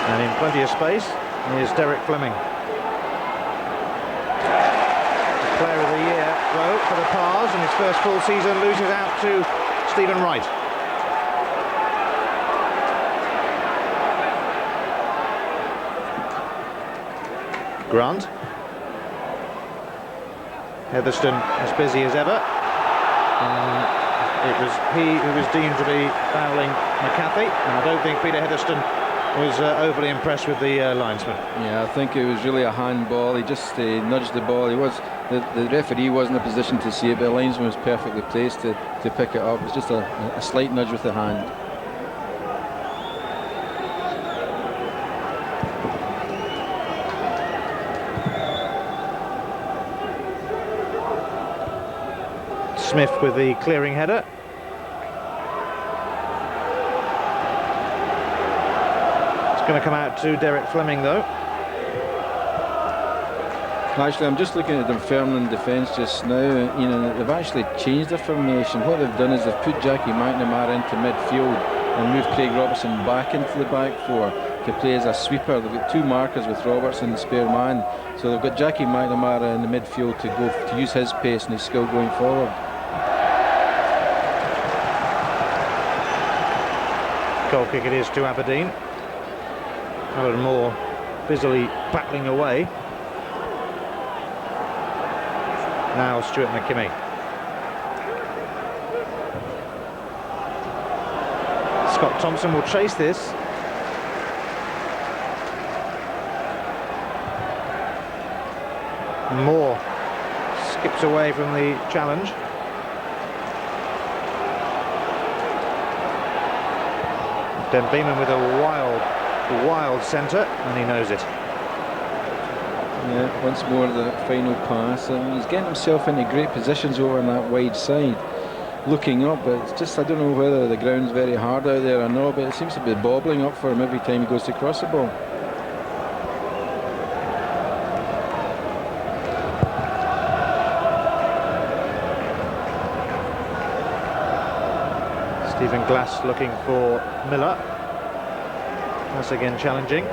And in plenty of space, here's Derek Fleming. The Player of the Year, though, for the Pars, in his first full season, loses out to Stephen Wright. Grant. Heatherstone as busy as ever. It was he who was deemed to be fouling McCarthy, and I don't think Peter Heatherstone was overly impressed with the linesman. Yeah, I think it was really a handball. He just nudged the ball. The referee wasn't in a position to see it, but the linesman was perfectly placed to pick it up. It was just a slight nudge with the hand. Smith with the clearing header. It's going to come out to Derek Fleming, though. Actually, I'm just looking at Dunfermline defence just now. You know, they've actually changed their formation. What they've done is they've put Jocky McNamara into midfield and moved Craig Robertson back into the back four to play as a sweeper. They've got two markers with Robertson and spare man, so they've got Jocky McNamara in the midfield to use his pace and his skill going forward. Goal kick it is to Aberdeen. Alan Moore busily battling away. Now Stuart McKimmie. Scott Thompson will chase this. Moore skips away from the challenge. Dunfermline with a wild centre, and he knows it. Yeah, once more the final pass, and he's getting himself into great positions over on that wide side, looking up, but it's just, I don't know whether the ground's very hard out there or not, but it seems to be bobbling up for him every time he goes to cross the ball. Stephen Glass looking for Miller. That's again challenging.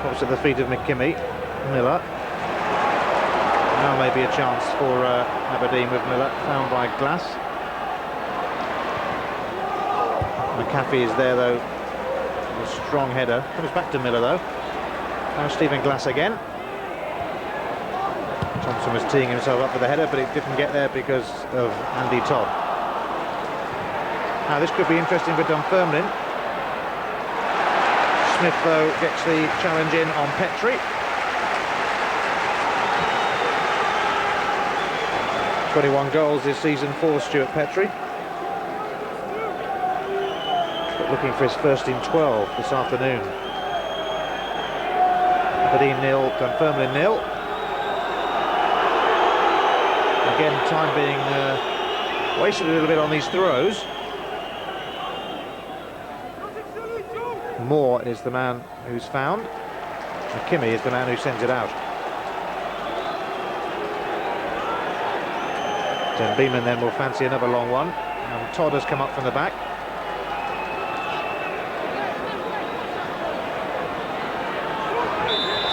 Pops at the feet of McKimmie. Miller. Now maybe a chance for Aberdeen with Miller, found by Glass. McAfee is there though, a strong header. Comes back to Miller though. Now Stephen Glass again. Thompson was teeing himself up for the header, but it didn't get there because of Andy Todd. Now this could be interesting for Dunfermline. Smith though gets the challenge in on Petrie. 21 goals this season for Stuart Petrie. But looking for his first in 12 this afternoon. Aberdeen 0, Dunfermline 0. Again, time being wasted a little bit on these throws. Moore is the man who's found. McKimmie is the man who sends it out. Dunfermline then will fancy another long one. And Todd has come up from the back.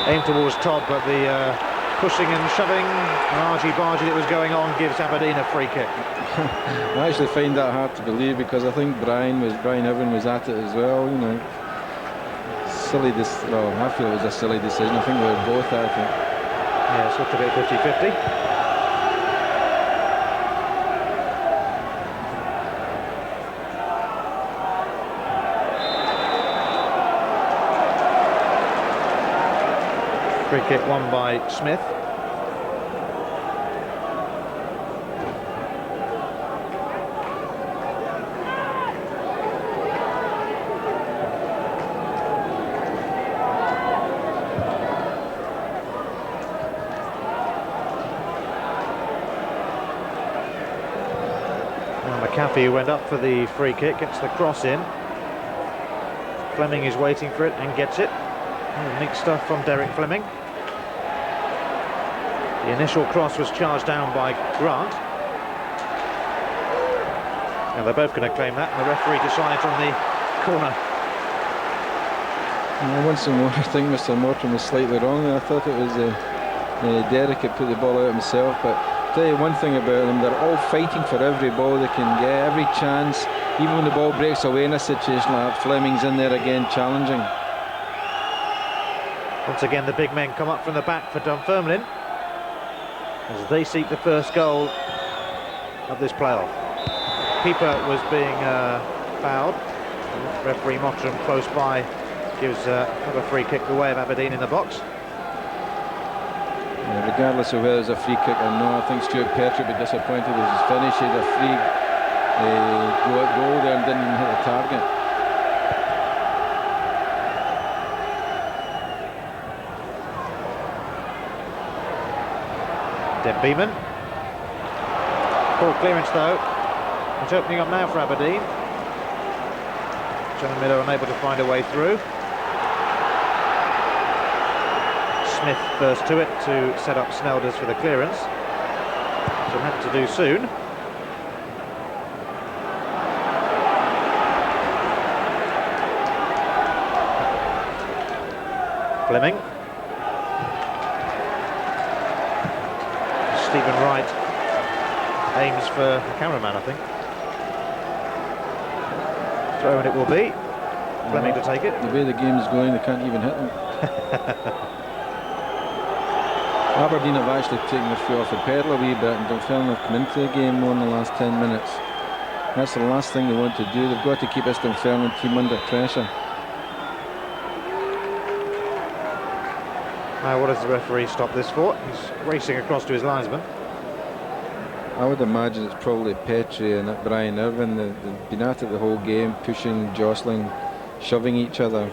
Aimed towards Todd, but the pushing and shoving, argy-bargy that was going on gives Aberdeen a free kick. I actually find that hard to believe, because I think Brian Irvin was at it as well, you know. Silly, well, I feel it was a silly decision. I think we were both at it. Yeah, it's looked a bit 50-50. Free kick won by Smith. McAfee went up for the free kick, gets the cross in. Fleming is waiting for it and gets it. Oh, neat stuff from Derek Fleming. The initial cross was charged down by Grant. And they're both going to claim that, and the referee decides on the corner. Once more, I think Mr. Morton was slightly wrong there. I thought it was Derek had put the ball out himself, but I'll tell you one thing about them, they're all fighting for every ball they can get, every chance. Even when the ball breaks away in a situation like that, Fleming's in there again challenging. Once again the big men come up from the back for Dunfermline as they seek the first goal of this playoff. Keeper was being fouled. Referee Mottram close by gives another free kick the way of Aberdeen in the box. Yeah, regardless of whether it's a free kick or not, I think Stuart Petrie would be disappointed with his finish. He had a free goal there and didn't even hit the target. Dunfermline. Poor clearance though. It's opening up now for Aberdeen. John Miller unable to find a way through. Smith first to it to set up Snelders for the clearance. So had to do soon. Fleming. Stephen Wright aims for the cameraman, I think. Throw and it will be. Fleming to take it. The way the game's going, they can't even hit them. Aberdeen have actually taken their foot off the pedal a wee bit, and Dunfermline have come into the game more in the last 10 minutes. That's the last thing they want to do. They've got to keep this Dunfermline team under pressure. Now, what does the referee stop this for? He's racing across to his linesman. I would imagine it's probably Petrie and Brian Irvin. They've been at it the whole game, pushing, jostling, shoving each other.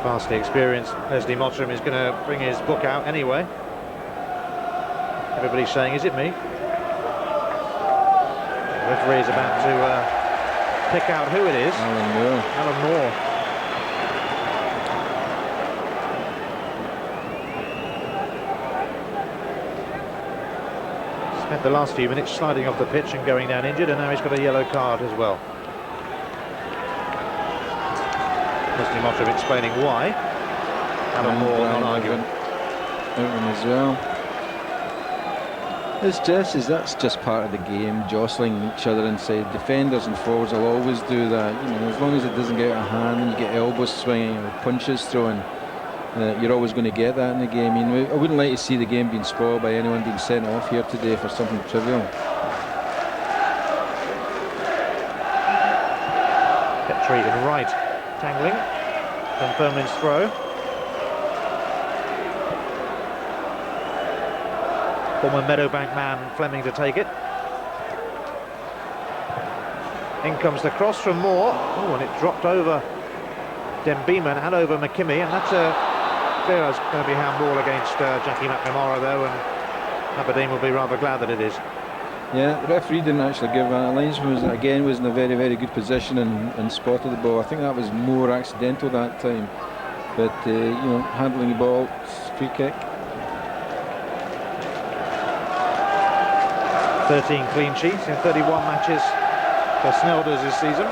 Vastly experienced Leslie Mottram is going to bring his book out anyway. Everybody's saying, is it me? The referee is about to pick out who it is. Alan Moore. Alan Moore. Spent the last few minutes sliding off the pitch and going down injured, and now he's got a yellow card as well. Leslie Mottram explaining why. Alan Moore not arguing. Irvin as well. That's just part of the game, jostling each other inside. Defenders and forwards will always do that. You know, as long as it doesn't get out of hand and you get elbows swinging or punches thrown, you're always going to get that in the game. You know, I wouldn't like to see the game being spoiled by anyone being sent off here today for something trivial. Petrie and Wright tangling. Dunfermline's throw. Former Meadowbank man Fleming to take it. In comes the cross from Moore. Oh, and it dropped over Denbeeman and over McKimmie, and that's clear as going to be handball against Jocky McNamara, though, and Aberdeen will be rather glad that it is. Yeah, the referee didn't actually give that. Leishman was in a very, very good position and spotted the ball. I think that was more accidental that time, but you know, handling the ball, free kick. 13 clean sheets in 31 matches for Snelders this season.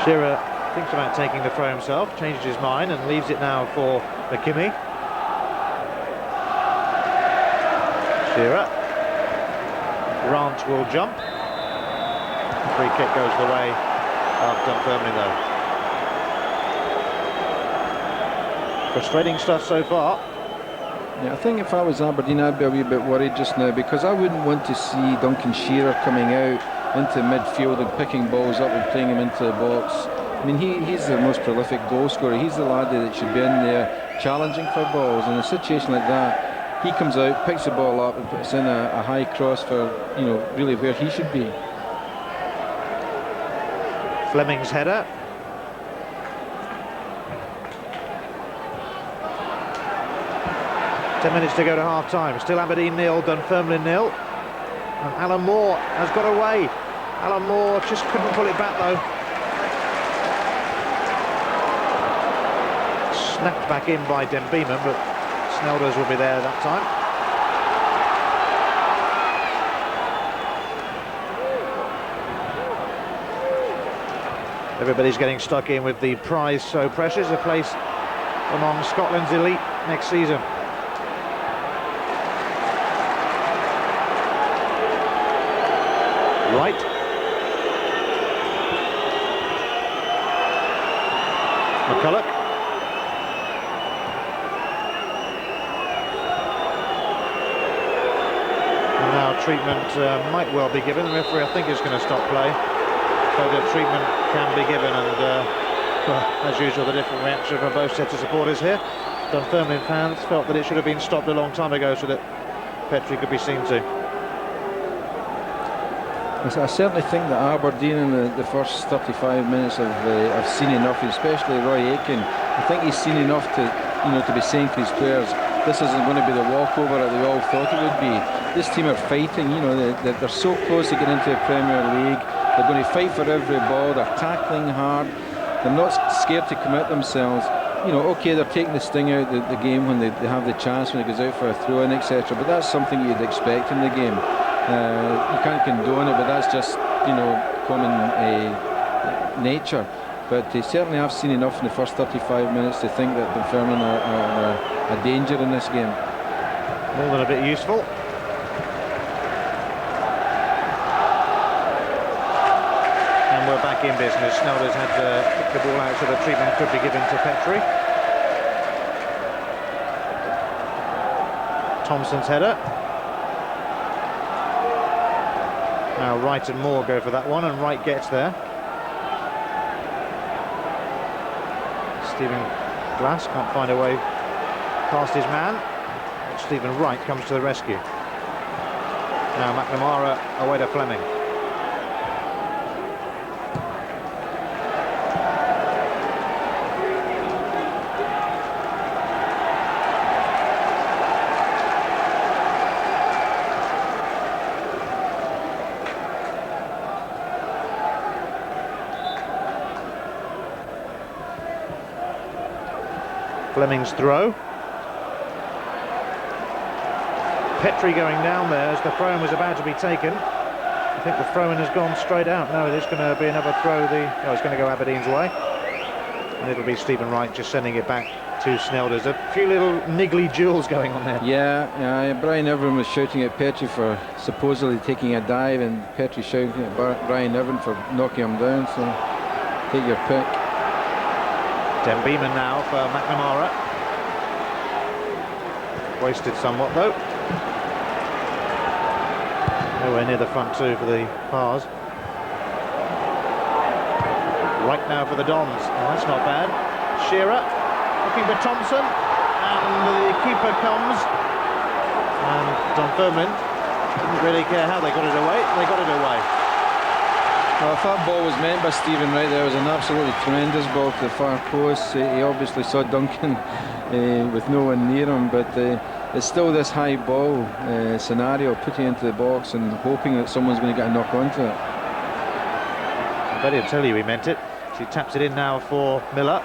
Shearer thinks about taking the throw himself, changes his mind and leaves it now for McKimmie. Shearer. Grant will jump. Free kick goes the way of Dunfermline though. Frustrating stuff so far. Yeah, I think if I was Aberdeen, I'd be a wee bit worried just now, because I wouldn't want to see Duncan Shearer coming out into midfield and picking balls up and playing him into the box. I mean, he's the most prolific goal scorer. He's the lad that should be in there challenging for balls. In a situation like that, he comes out, picks the ball up and puts in a high cross for, you know, really where he should be. Fleming's header. Ten minutes to go to half-time. Still Aberdeen 0, Dunfermline 0. And Alan Moore has got away. Alan Moore just couldn't pull it back though. Snapped back in by Denbeeman, but Snelders will be there that time. Everybody's getting stuck in with the prize so precious, a place among Scotland's elite next season. Right. McCulloch. And now treatment might well be given. The referee, I think, is going to stop play, so that treatment can be given. And well, as usual, the different reaction from both sets of supporters here. Dunfermline fans felt that it should have been stopped a long time ago, so that Petrie could be seen to. I certainly think that Aberdeen in the first 35 minutes have seen enough, especially Roy Aitken. I think he's seen enough to, you know, to be saying to his players, this isn't going to be the walkover that they all thought it would be. This team are fighting, you know, they're so close to getting into the Premier League. They're going to fight for every ball, they're tackling hard, they're not scared to commit themselves. You know, okay, they're taking the sting out the game when they have the chance, when it goes out for a throw-in, etc. But that's something you'd expect in the game. You can't condone it, but that's just, you know, common nature. But they certainly have seen enough in the first 35 minutes to think that Dunfermline are a danger in this game. More than a bit useful. And we're back in business. Snelders had kicked the ball out so that treatment could be given to Petrie. Thompson's header. Now Wright and Moore go for that one, and Wright gets there. Stephen Glass can't find a way past his man. Stephen Wright comes to the rescue. Now McNamara away to Fleming. Fleming's throw. Petrie going down there as the throw-in was about to be taken. I think the throw-in has gone straight out. No, there's going to be another throw. No, it's going to go Aberdeen's way. And it'll be Stephen Wright just sending it back to Snelders. A few little niggly duels going on there. Yeah, Brian Irvin was shouting at Petrie for supposedly taking a dive, and Petrie shouting at Brian Irvin for knocking him down, so take your pick. Den Beeman now for McNamara. Wasted somewhat though. Nowhere near the front two for the Pars. Right now for the Dons. Oh, that's not bad. Shearer looking for Thompson, and the keeper comes. And Dunfermline didn't really care how they got it away. They got it away. Well, if that ball was meant by Stephen Wright, there was an absolutely tremendous ball to the far post. He obviously saw Duncan with no one near him, but it's still this high ball scenario, putting it into the box and hoping that someone's going to get a knock onto it. I bet he'll tell you he meant it. She taps it in now for Miller.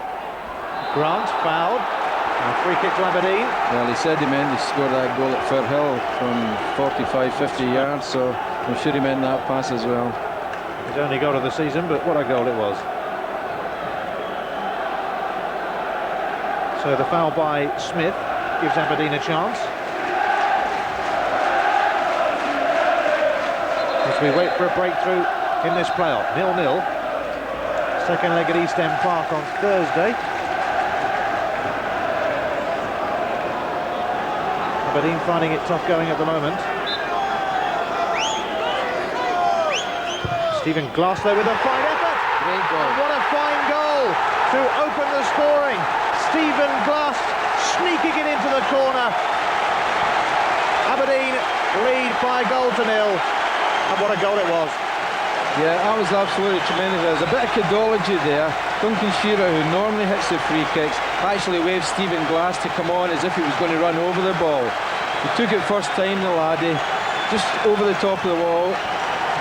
Grant fouled. And free kick to Aberdeen. Well, he said he meant he scored that goal at Firhill from 45-50 yards, so I'm sure he meant that pass as well. His only goal of the season, but what a goal it was. So the foul by Smith gives Aberdeen a chance. As we wait for a breakthrough in this playoff. 0-0. Second leg at East End Park on Thursday. Aberdeen finding it tough going at the moment. Stephen Glass there with a fine effort. Great goal. What a fine goal to open the scoring. Stephen Glass sneaking it into the corner. Aberdeen lead by a goal to 0. And what a goal it was. Yeah, that was absolutely tremendous. There's a bit of cadology there. Duncan Shearer, who normally hits the free kicks, actually waved Stephen Glass to come on as if he was going to run over the ball. He took it first time, the laddie, just over the top of the wall,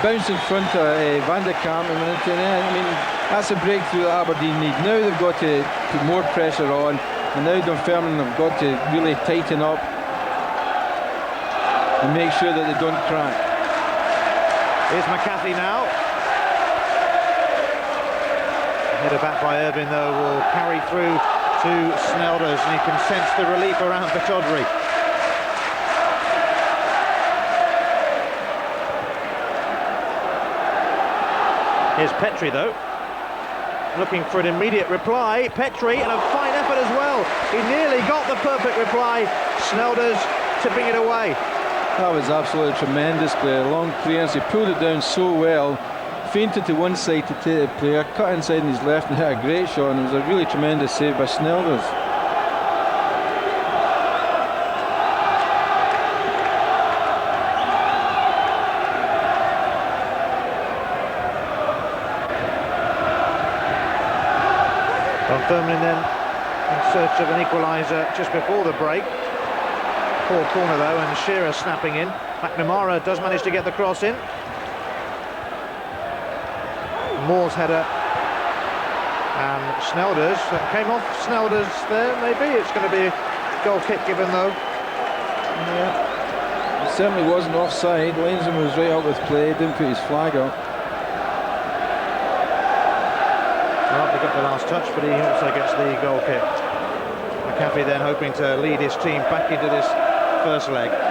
bounced in front of Van de Kamp and went into the net. I mean, that's a breakthrough that Aberdeen need. Now they've got to put more pressure on, and now Dunfermline have got to really tighten up and make sure that they don't crack. Here's McCarthy now. Header back by Irvin, though, will carry through to Snelders, and you can sense the relief around Pittodrie. Here's Petrie, though, looking for an immediate reply. Petrie, and a fine effort as well. He nearly got the perfect reply. Snelders tipping it away. That was absolutely tremendous play. Long clearance, he pulled it down so well. Feinted to one side to take the player, cut inside in his left and hit a great shot, and it was a really tremendous save by Snelders. Dunfermline then in search of an equaliser just before the break. Poor corner though, and Shearer snapping in. McNamara does manage to get the cross in. Moore's header, and Snelders came off Snelders there. Maybe it's going to be a goal kick given though. Yeah. It certainly wasn't offside. Leishman was right up with play, didn't put his flag up. Well, he got the last touch, but he also gets the goal kick. McAfee then hoping to lead his team back into this first leg. I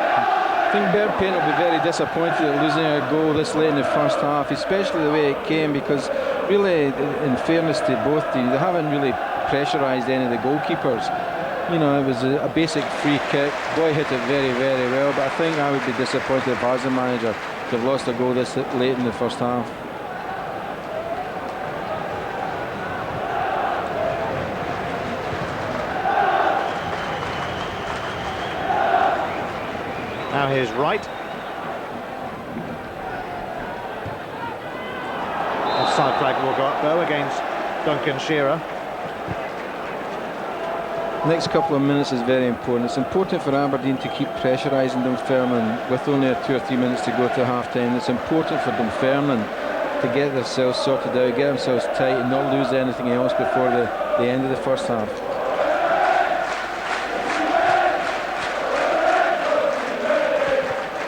think Bergpaint will be very disappointed at losing a goal this late in the first half, especially the way it came, because really, in fairness to both teams, they haven't really pressurised any of the goalkeepers. You know, it was a basic free kick. Boy hit it very, very well, but I think I would be disappointed if I was the manager. they've lost a goal this late in the first half. Now here's Wright. Offside flag will go up though against Duncan Shearer. Next couple of minutes is very important. It's important for Aberdeen to keep pressurising Dunfermline with only 2 or 3 minutes to go to half-time. It's important for Dunfermline to get themselves sorted out, get themselves tight and not lose anything else before the end of the first half.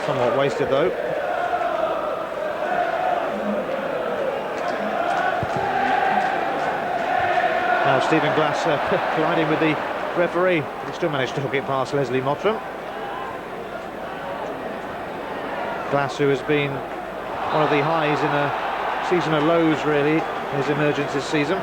Somewhat wasted though. Now Stephen Glass colliding with the referee. He still managed to hook it past Leslie Mottram. Glass, who has been one of the highs in a season of lows really, his emergence this season.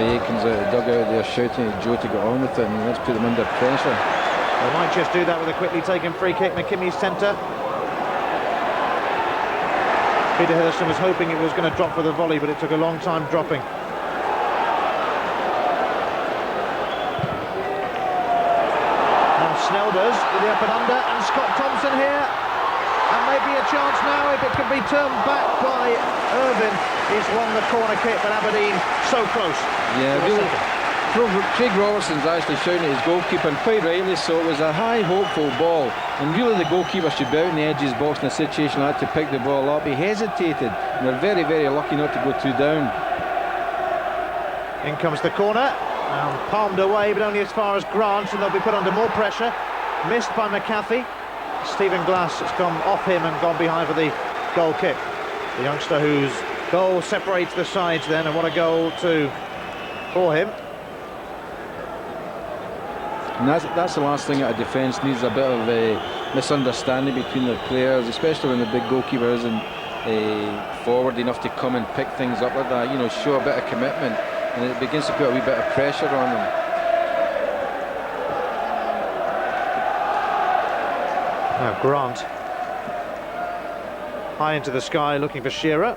Aitken's out of the dugout there shouting at Joe to get on with it, and let's put them under pressure. They might just do that with a quickly taken free kick. McKimmy's centre. Peter Heatherstone was hoping it was going to drop for the volley, but it took a long time dropping. Now Snelders with the up and under, and Scott Thompson here. And maybe a chance now if it can be turned back by Irvine. He's won the corner kick, but Aberdeen so close. Yeah, really. Craig Robertson's actually shouting at his goalkeeper, and quite rightly so. It was a high, hopeful ball, and really the goalkeeper should be out in the edge of his box in a situation like that to pick the ball up. He hesitated, and they're very, very lucky not to go too down. In comes the corner, palmed away, but only as far as Grant, and they'll be put under more pressure. Missed by McCarthy. Stephen Glass has come off him and gone behind for the goal kick. The youngster whose goal separates the sides then, and what a goal too for him. And that's the last thing that a defence needs, a bit of a misunderstanding between their players, especially when the big goalkeeper isn't forward enough to come and pick things up like that, you know, show a bit of commitment, and it begins to put a wee bit of pressure on them. Now Grant, high into the sky looking for Shearer.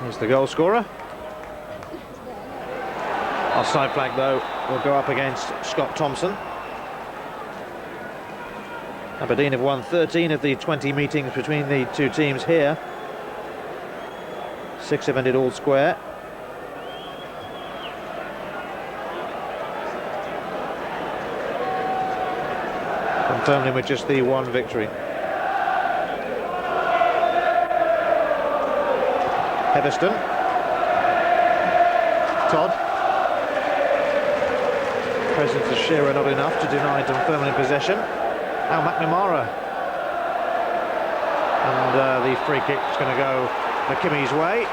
Here's the goal scorer. Offside flag though will go up against Scott Thompson. Aberdeen have won 13 of the 20 meetings between the two teams here. 6 have ended all square. Dunfermline with just the one victory. Heatherstone. Todd. Presence of Shearer not enough to deny Dunfermline possession. Now McNamara. And the free kick is going to go McKimmy's way.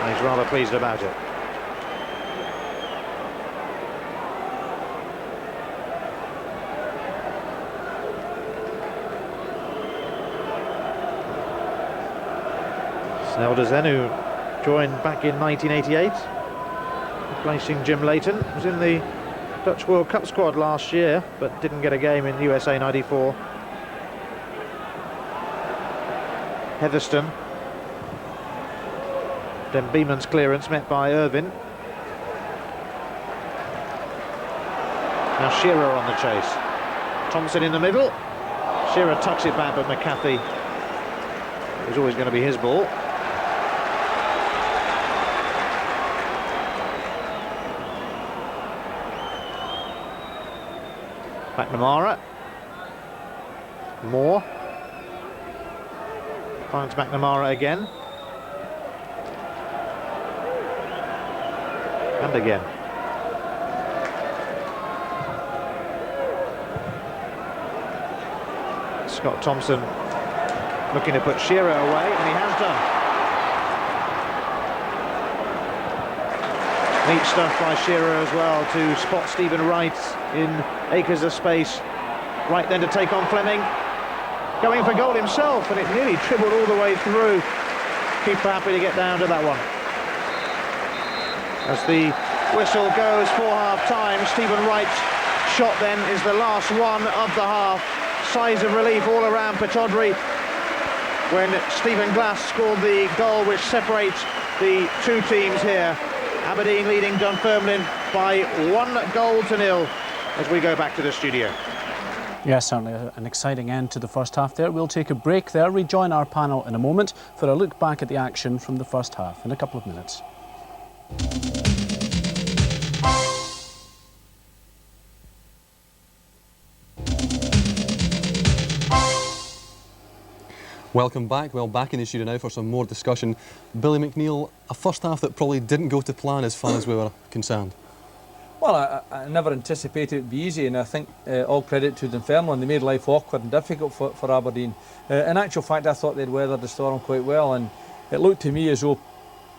And he's rather pleased about it. Snelders then, who joined back in 1988, replacing Jim Leighton, was in the Dutch World Cup squad last year, but didn't get a game in USA 94. Heatherstone. Then Beeman's clearance met by Irvine. Now Shearer on the chase. Thompson in the middle. Shearer tucks it back, but McCarthy, it was always going to be his ball. McNamara. Moore. Finds McNamara again. And again. Scott Thompson looking to put Shearer away, and he has done. Neat stuff by Shearer as well to spot Stephen Wright in acres of space. Right then to take on Fleming. going for goal himself, and it nearly dribbled all the way through. Keeper happy to get down to that one. As the whistle goes for half-time, Stephen Wright's shot then is the last one of the half. Sighs of relief all around Pittodrie when Stephen Glass scored the goal which separates the two teams here. Aberdeen leading Dunfermline by 1-0 as we go back to the studio. Yes, certainly an exciting end to the first half there. We'll take a break there, rejoin our panel in a moment for a look back at the action from the first half in a couple of minutes. Welcome back. Well, back in the studio now for some more discussion. Billy McNeill, a first half that probably didn't go to plan as far as we were concerned. Well, I never anticipated it would be easy, and I think all credit to Dunfermline. They made life awkward and difficult for Aberdeen. In actual fact, I thought they'd weathered the storm quite well, and it looked to me as though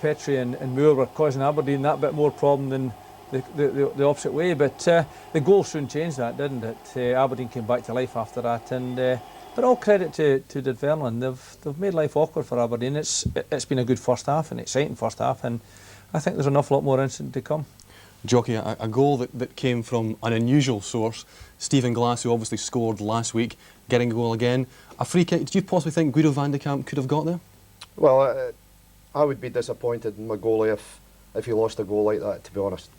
Petrie and Moore were causing Aberdeen that bit more problem than the opposite way. But the goal soon changed that, didn't it? Aberdeen came back to life after that, and but all credit to Dunfermline. They've made life awkward for Aberdeen. It's been a good first half, an exciting first half, and I think there's an awful lot more incident to come. Jocky, a goal that came from an unusual source. Stephen Glass, who obviously scored last week, getting a goal again. A free kick. Did you possibly think Guido van de Kamp could have got there? Well, I would be disappointed in my goalie if he lost a goal like that, to be honest.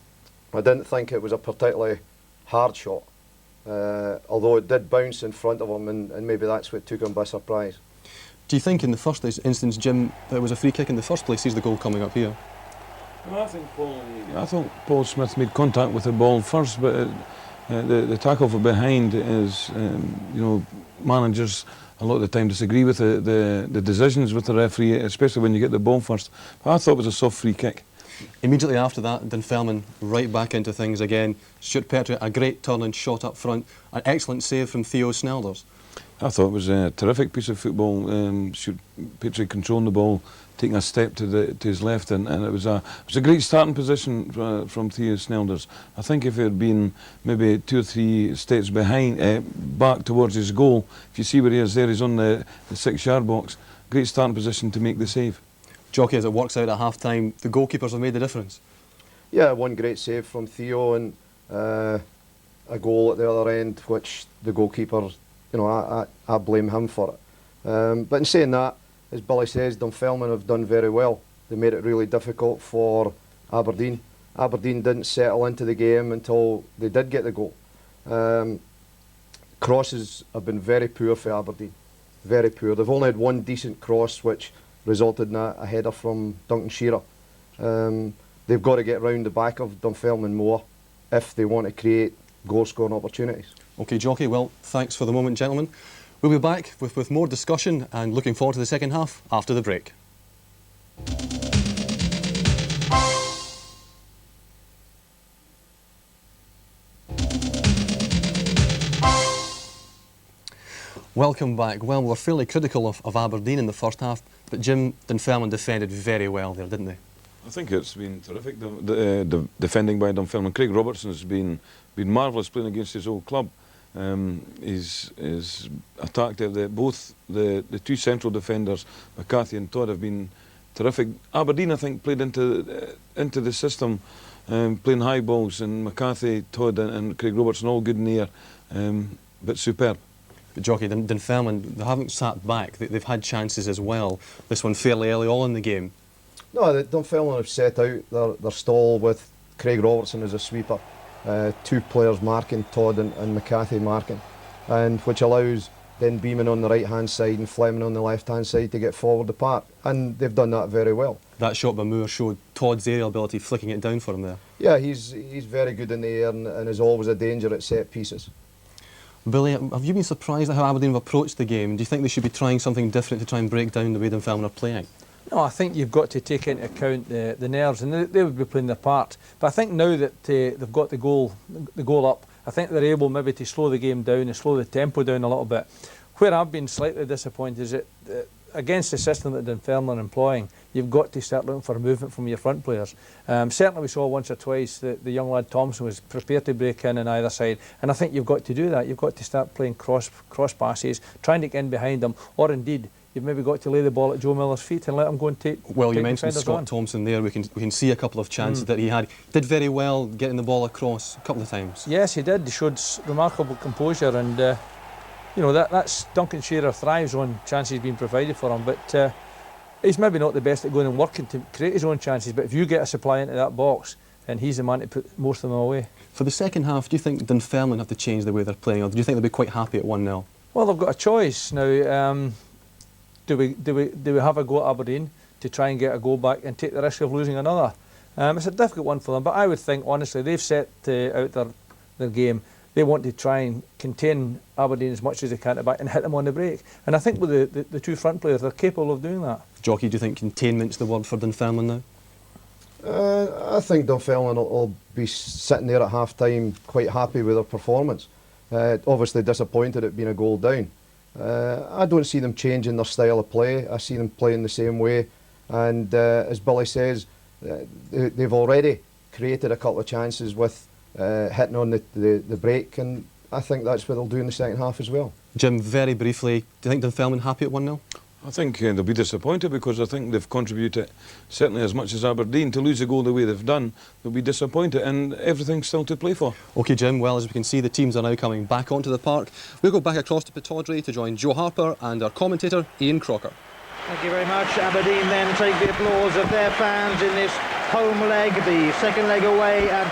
I didn't think it was a particularly hard shot, although it did bounce in front of him, and maybe that's what took him by surprise. Do you think in the first instance, Jim, that it was a free kick in the first place? Sees the goal coming up here. Well, I thought Paul Smith made contact with the ball first, but the tackle from behind is, you know, managers a lot of the time disagree with the decisions with the referee, especially when you get the ball first. But I thought it was a soft free kick. Immediately after that, Dunfermline right back into things again. Stuart Petrie, a great turn and shot up front. An excellent save from Theo Snelders. I thought it was a terrific piece of football. Stuart Petrie controlling the ball, taking a step to his left, and it was a great starting position from Theo Snelders. I think if it had been maybe 2 or 3 steps behind, back towards his goal, if you see where he is there, he's on the 6-yard box. Great starting position to make the save. Jocky, as it works out at half-time, the goalkeepers have made the difference. Yeah, one great save from Theo, and a goal at the other end, which the goalkeeper, you know, I blame him for it. But in saying that, as Billy says, Dunfermline have done very well. They made it really difficult for Aberdeen. Aberdeen didn't settle into the game until they did get the goal. Crosses have been very poor for Aberdeen, very poor. They've only had one decent cross, which resulted in a header from Duncan Shearer. They've got to get round the back of Dunfermline more if they want to create goal-scoring opportunities. OK, Jocky, well, thanks for the moment, gentlemen. We'll be back with more discussion and looking forward to the second half after the break. Welcome back. Well, we were fairly critical of Aberdeen in the first half, but Jim, Dunfermline defended very well there, didn't they? I think it's been terrific, the defending by Dunfermline. Craig Robertson has been marvellous playing against his old club. He's attacked both the 2 central defenders, McCarthy and Todd, have been terrific. Aberdeen, I think, played into the system, playing high balls, and McCarthy, Todd and Craig Robertson all good in the air, but superb. But Jocky, Dunfermline, they haven't sat back. They've had chances as well. This one fairly early on in the game. No, the Dunfermline have set out their stall with Craig Robertson as a sweeper. 2 players marking, Todd and McCarthy marking, and which allows then Beeman on the right-hand side and Fleming on the left-hand side to get forward the park, and they've done that very well. That shot by Moore showed Todd's aerial ability, flicking it down for him there. Yeah, he's very good in the air and is always a danger at set pieces. Billy, have you been surprised at how Aberdeen have approached the game? Do you think they should be trying something different to try and break down the way Dunfermline are playing? No, I think you've got to take into account the nerves, and they would be playing their part. But I think now that they've got the goal up, I think they're able maybe to slow the game down and slow the tempo down a little bit. Where I've been slightly disappointed is that against the system that Dunfermline are employing, you've got to start looking for movement from your front players. Certainly we saw once or twice that the young lad Thompson was prepared to break in on either side, and I think you've got to do that. You've got to start playing cross passes, trying to get in behind them, or indeed you've maybe got to lay the ball at Joe Miller's feet and let him go and take. Well, you mentioned Scott Thompson there. We can see a couple of chances that he had. Did very well getting the ball across a couple of times. Yes, he did. He showed remarkable composure, and you know that's Duncan Shearer thrives on chances being provided for him, but he's maybe not the best at going and working to create his own chances. But if you get a supply into that box, then he's the man to put most of them away. For the second half, do you think Dunfermline have to change the way they're playing, or do you think they'll be quite happy at 1-0? Well, they've got a choice now. Do we have a go at Aberdeen to try and get a goal back and take the risk of losing another? It's a difficult one for them, but I would think, honestly, they've set out their game. They want to try and contain Aberdeen as much as they can at the back and hit them on the break. And I think with the two front players, they're capable of doing that. Jocky, do you think containment's the word for Dunfermline now? I think Dunfermline will be sitting there at half-time quite happy with their performance. Obviously disappointed at being a goal down. I don't see them changing their style of play. I see them playing the same way, and as Billy says, they've already created a couple of chances with hitting on the break, and I think that's what they'll do in the second half as well. Jim, very briefly, do you think Dunfermline happy at 1-0? I think they'll be disappointed because I think they've contributed certainly as much as Aberdeen. To lose the goal the way they've done, they'll be disappointed, and everything's still to play for. OK, Jim, well, as we can see, the teams are now coming back onto the park. We'll go back across to Pittodrie to join Joe Harper and our commentator, Ian Crocker. Thank you very much. Aberdeen then take the applause of their fans in this home leg, the second leg away at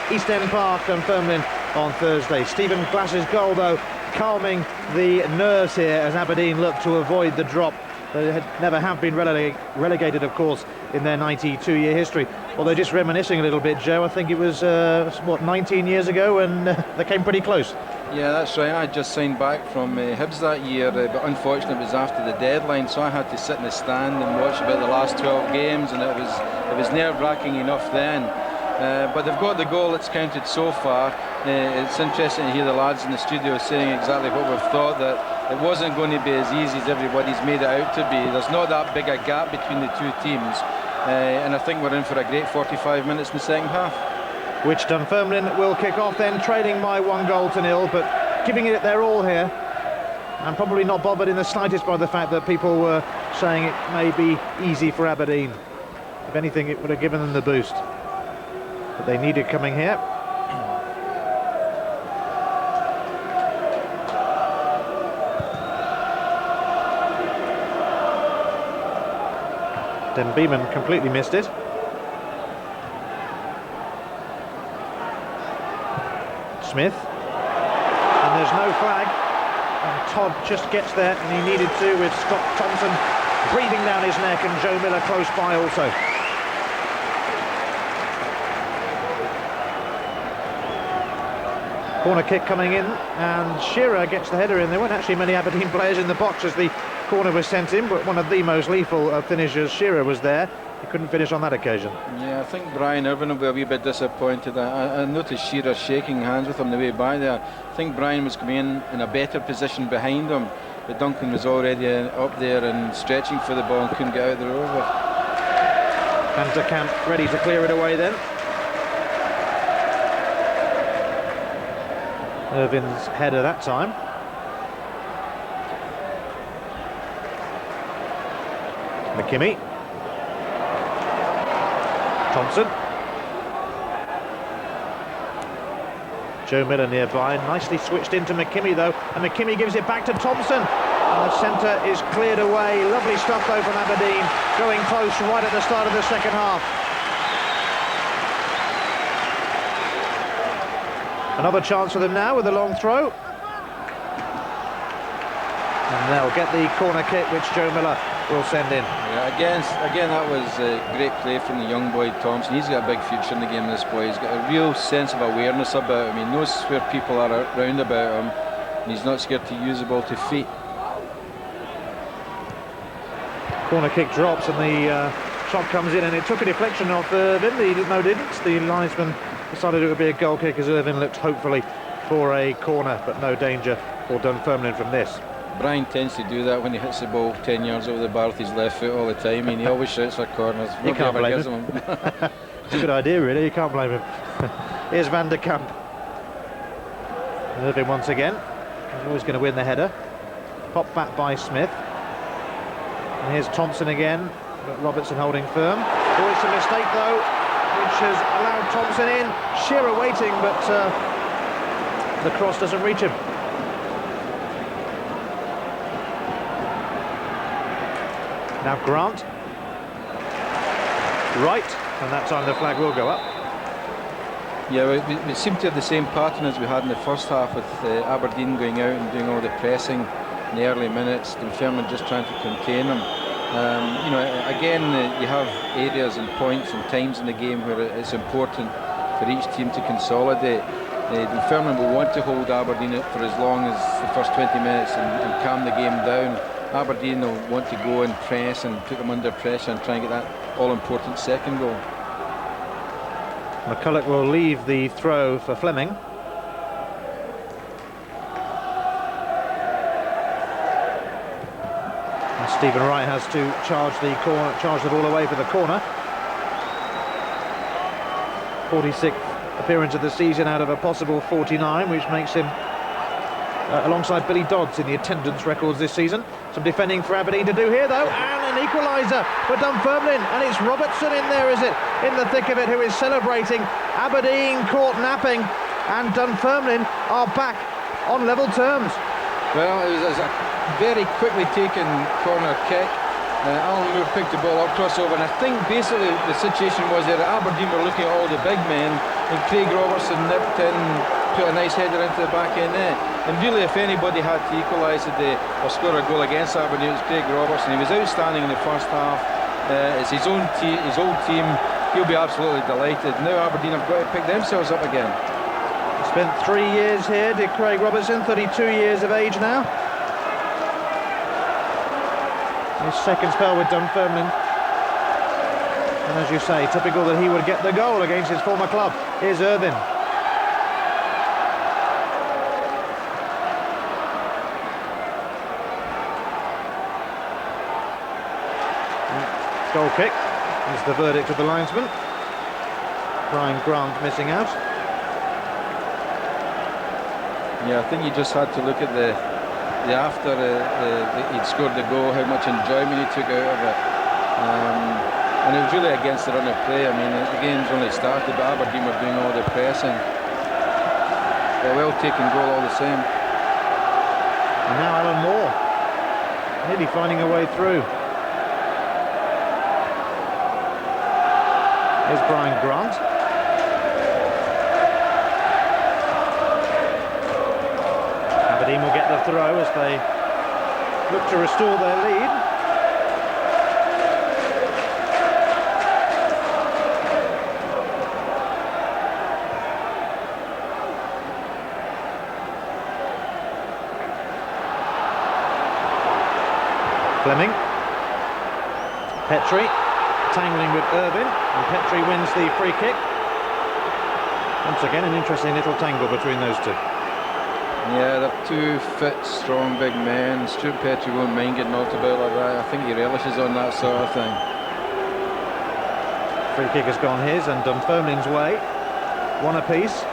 East End Park, Dunfermline on Thursday. Stephen Glass's goal, though, calming the nerves here as Aberdeen look to avoid the drop. They never have been relegated, of course, in their 92-year history. Although, just reminiscing a little bit, Joe, I think it was, 19 years ago, and they came pretty close. Yeah, that's right. I just signed back from Hibs that year, but unfortunately it was after the deadline, so I had to sit in the stand and watch about the last 12 games, and it was nerve-wracking enough then. But they've got the goal that's counted so far. It's interesting to hear the lads in the studio saying exactly what we've thought, that it wasn't going to be as easy as everybody's made it out to be. There's not that big a gap between the two teams, and I think we're in for a great 45 minutes in the second half. Which Dunfermline will kick off then, trailing by 1-0, but giving it their all here, and probably not bothered in the slightest by the fact that people were saying it may be easy for Aberdeen. If anything, it would have given them the boost that they needed coming here. Then Beeman completely missed it. Smith, and there's no flag, and Todd just gets there, and he needed to, with Scott Thompson breathing down his neck and Joe Miller close by also. Corner kick coming in, and Shearer gets the header in. There weren't actually many Aberdeen players in the box as the corner was sent in, but one of the most lethal finishers, Shearer, was there. He couldn't finish on that occasion. Yeah, I think Brian Irvine will be a wee bit disappointed. I noticed Shearer shaking hands with him the way by there. I think Brian was coming in a better position behind him, but Duncan was already up there and stretching for the ball and couldn't get out the over. And De Camp ready to clear it away then. Irvine's header that time. McKimmie. Thompson. Joe Miller nearby, nicely switched into McKimmie though, and McKimmie gives it back to Thompson, and the centre is cleared away. Lovely stuff though from Aberdeen, going close right at the start of the second half. Another chance for them now with a long throw. And they'll get the corner kick, which Joe Miller will send in. Yeah, again, that was a great play from the young boy Thompson. He's got a big future in the game, this boy. He's got a real sense of awareness about him. He knows where people are around about him, and he's not scared to use the ball to feet. Corner kick drops, and the shot comes in, and it took a deflection off Irvine. No, didn't. The linesman decided it would be a goal kick as Irvine looked hopefully for a corner, but no danger for Dunfermline from this. Brian tends to do that when he hits the ball 10 yards over the bar with his left foot all the time, and he always shoots for corners. You can't blame him. It's a good idea, really. You can't blame him. Here's Van der Kamp. Irving once again. He's always going to win the header. Popped back by Smith. And here's Thompson again. But Robertson holding firm. Oh, it's a mistake, though, which has allowed Thompson in. Shearer waiting, but the cross doesn't reach him. Now Grant. Right, and that time the flag will go up. Yeah, we seem to have the same pattern as we had in the first half, with Aberdeen going out and doing all the pressing in the early minutes, Dunfermline just trying to contain them. You know, again, you have areas and points and times in the game where it's important for each team to consolidate. Dunfermline will want to hold Aberdeen for as long as the first 20 minutes and calm the game down. Aberdeen will want to go and press and put them under pressure and try and get that all-important second goal. McCulloch will leave the throw for Fleming. And Stephen Wright has to charge the ball away for the corner. 46th appearance of the season out of a possible 49, which makes him alongside Billy Dodds in the attendance records this season. Some defending for Aberdeen to do here, though, and an equaliser for Dunfermline, and it's Robertson in there, is it? In the thick of it, who is celebrating. Aberdeen caught napping, and Dunfermline are back on level terms. Well, it was a very quickly taken corner kick. Alan Moore picked the ball up, crossover, and I think basically the situation was that Aberdeen were looking at all the big men, and Craig Robertson nipped in, put a nice header into the back end net. And really, if anybody had to equalise or score a goal against Aberdeen, it was Craig Robertson. He was outstanding in the first half. It's his old team. He'll be absolutely delighted. Now Aberdeen have got to pick themselves up again. Spent 3 years here, did Craig Robertson, 32 years of age now. His second spell with Dunfermline. And as you say, typical that he would get the goal against his former club. Here's Irvin. Goal kick is the verdict of the linesman. Brian Grant missing out. Yeah, I think you just had to look at the after he'd scored the goal, how much enjoyment he took out of it. And it was really against the run of play. I mean, the game's only started, but Aberdeen were doing all the pressing. A well-taken goal all the same. And now Alan Moore, nearly finding a way through. Here's Brian Grant. Aberdeen will get the throw as they look to restore their lead. Fleming. Petrie tangling with Irvin, and Petrie wins the free kick. Once again, an interesting little tangle between those two. Yeah, they're two fit, strong, big men. Stuart Petrie won't mind getting knocked about like that. I think he relishes on that sort of thing. Free kick has gone his, and Dunfermline's way. One apiece.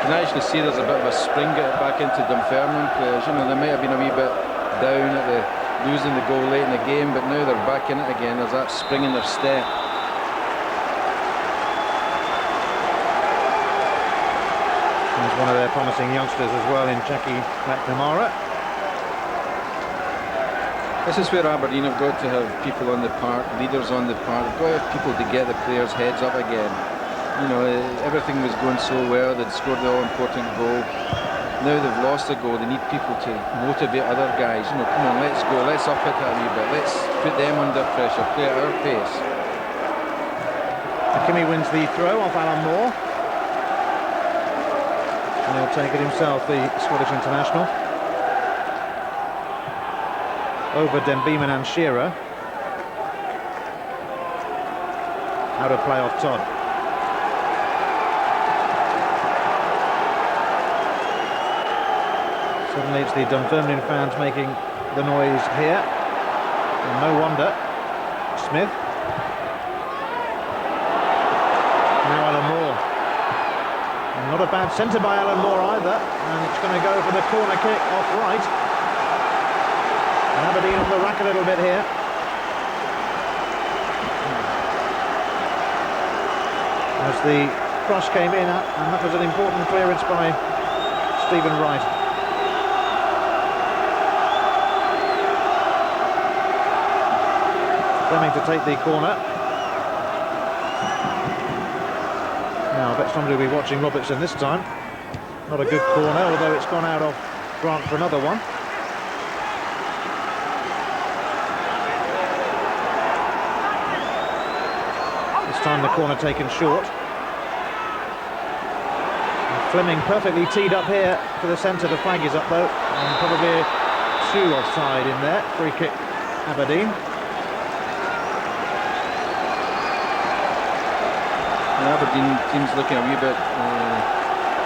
You can actually see there's a bit of a spring back into Dunfermline players. You know, they might have been a wee bit down at losing the goal late in the game, but now they're back in it again. There's that spring in their step. There's one of their promising youngsters as well in Jocky McNamara. This is where Aberdeen have got to have people on the park, leaders on the park. They've got to have people to get the players' heads up again. You know, everything was going so well. They'd scored the all-important goal. Now they've lost the goal. They need people to motivate other guys. You know, come on, let's go. Let's up it a wee bit. Let's put them under pressure. Play at our pace. McKimmie wins the throw off Alan Moore. And he'll take it himself, the Scottish international. Over Den Beeman and Shearer. Out of play off Todd. Suddenly it's the Dunfermline fans making the noise here. And no wonder. Smith. Now Alan Moore. And not a bad centre by Alan Moore either. And it's going to go for the corner kick off right. And Aberdeen on the rack a little bit here. As the cross came in, and that was an important clearance by Stephen Wright. Fleming to take the corner. Now I bet somebody will be watching Robertson this time. Not a good corner, although it's gone out of Grant for another one. This time the corner taken short. And Fleming perfectly teed up here for the centre. The flag is up though, and probably 2 offside in there. Free kick Aberdeen. Aberdeen team's looking a wee bit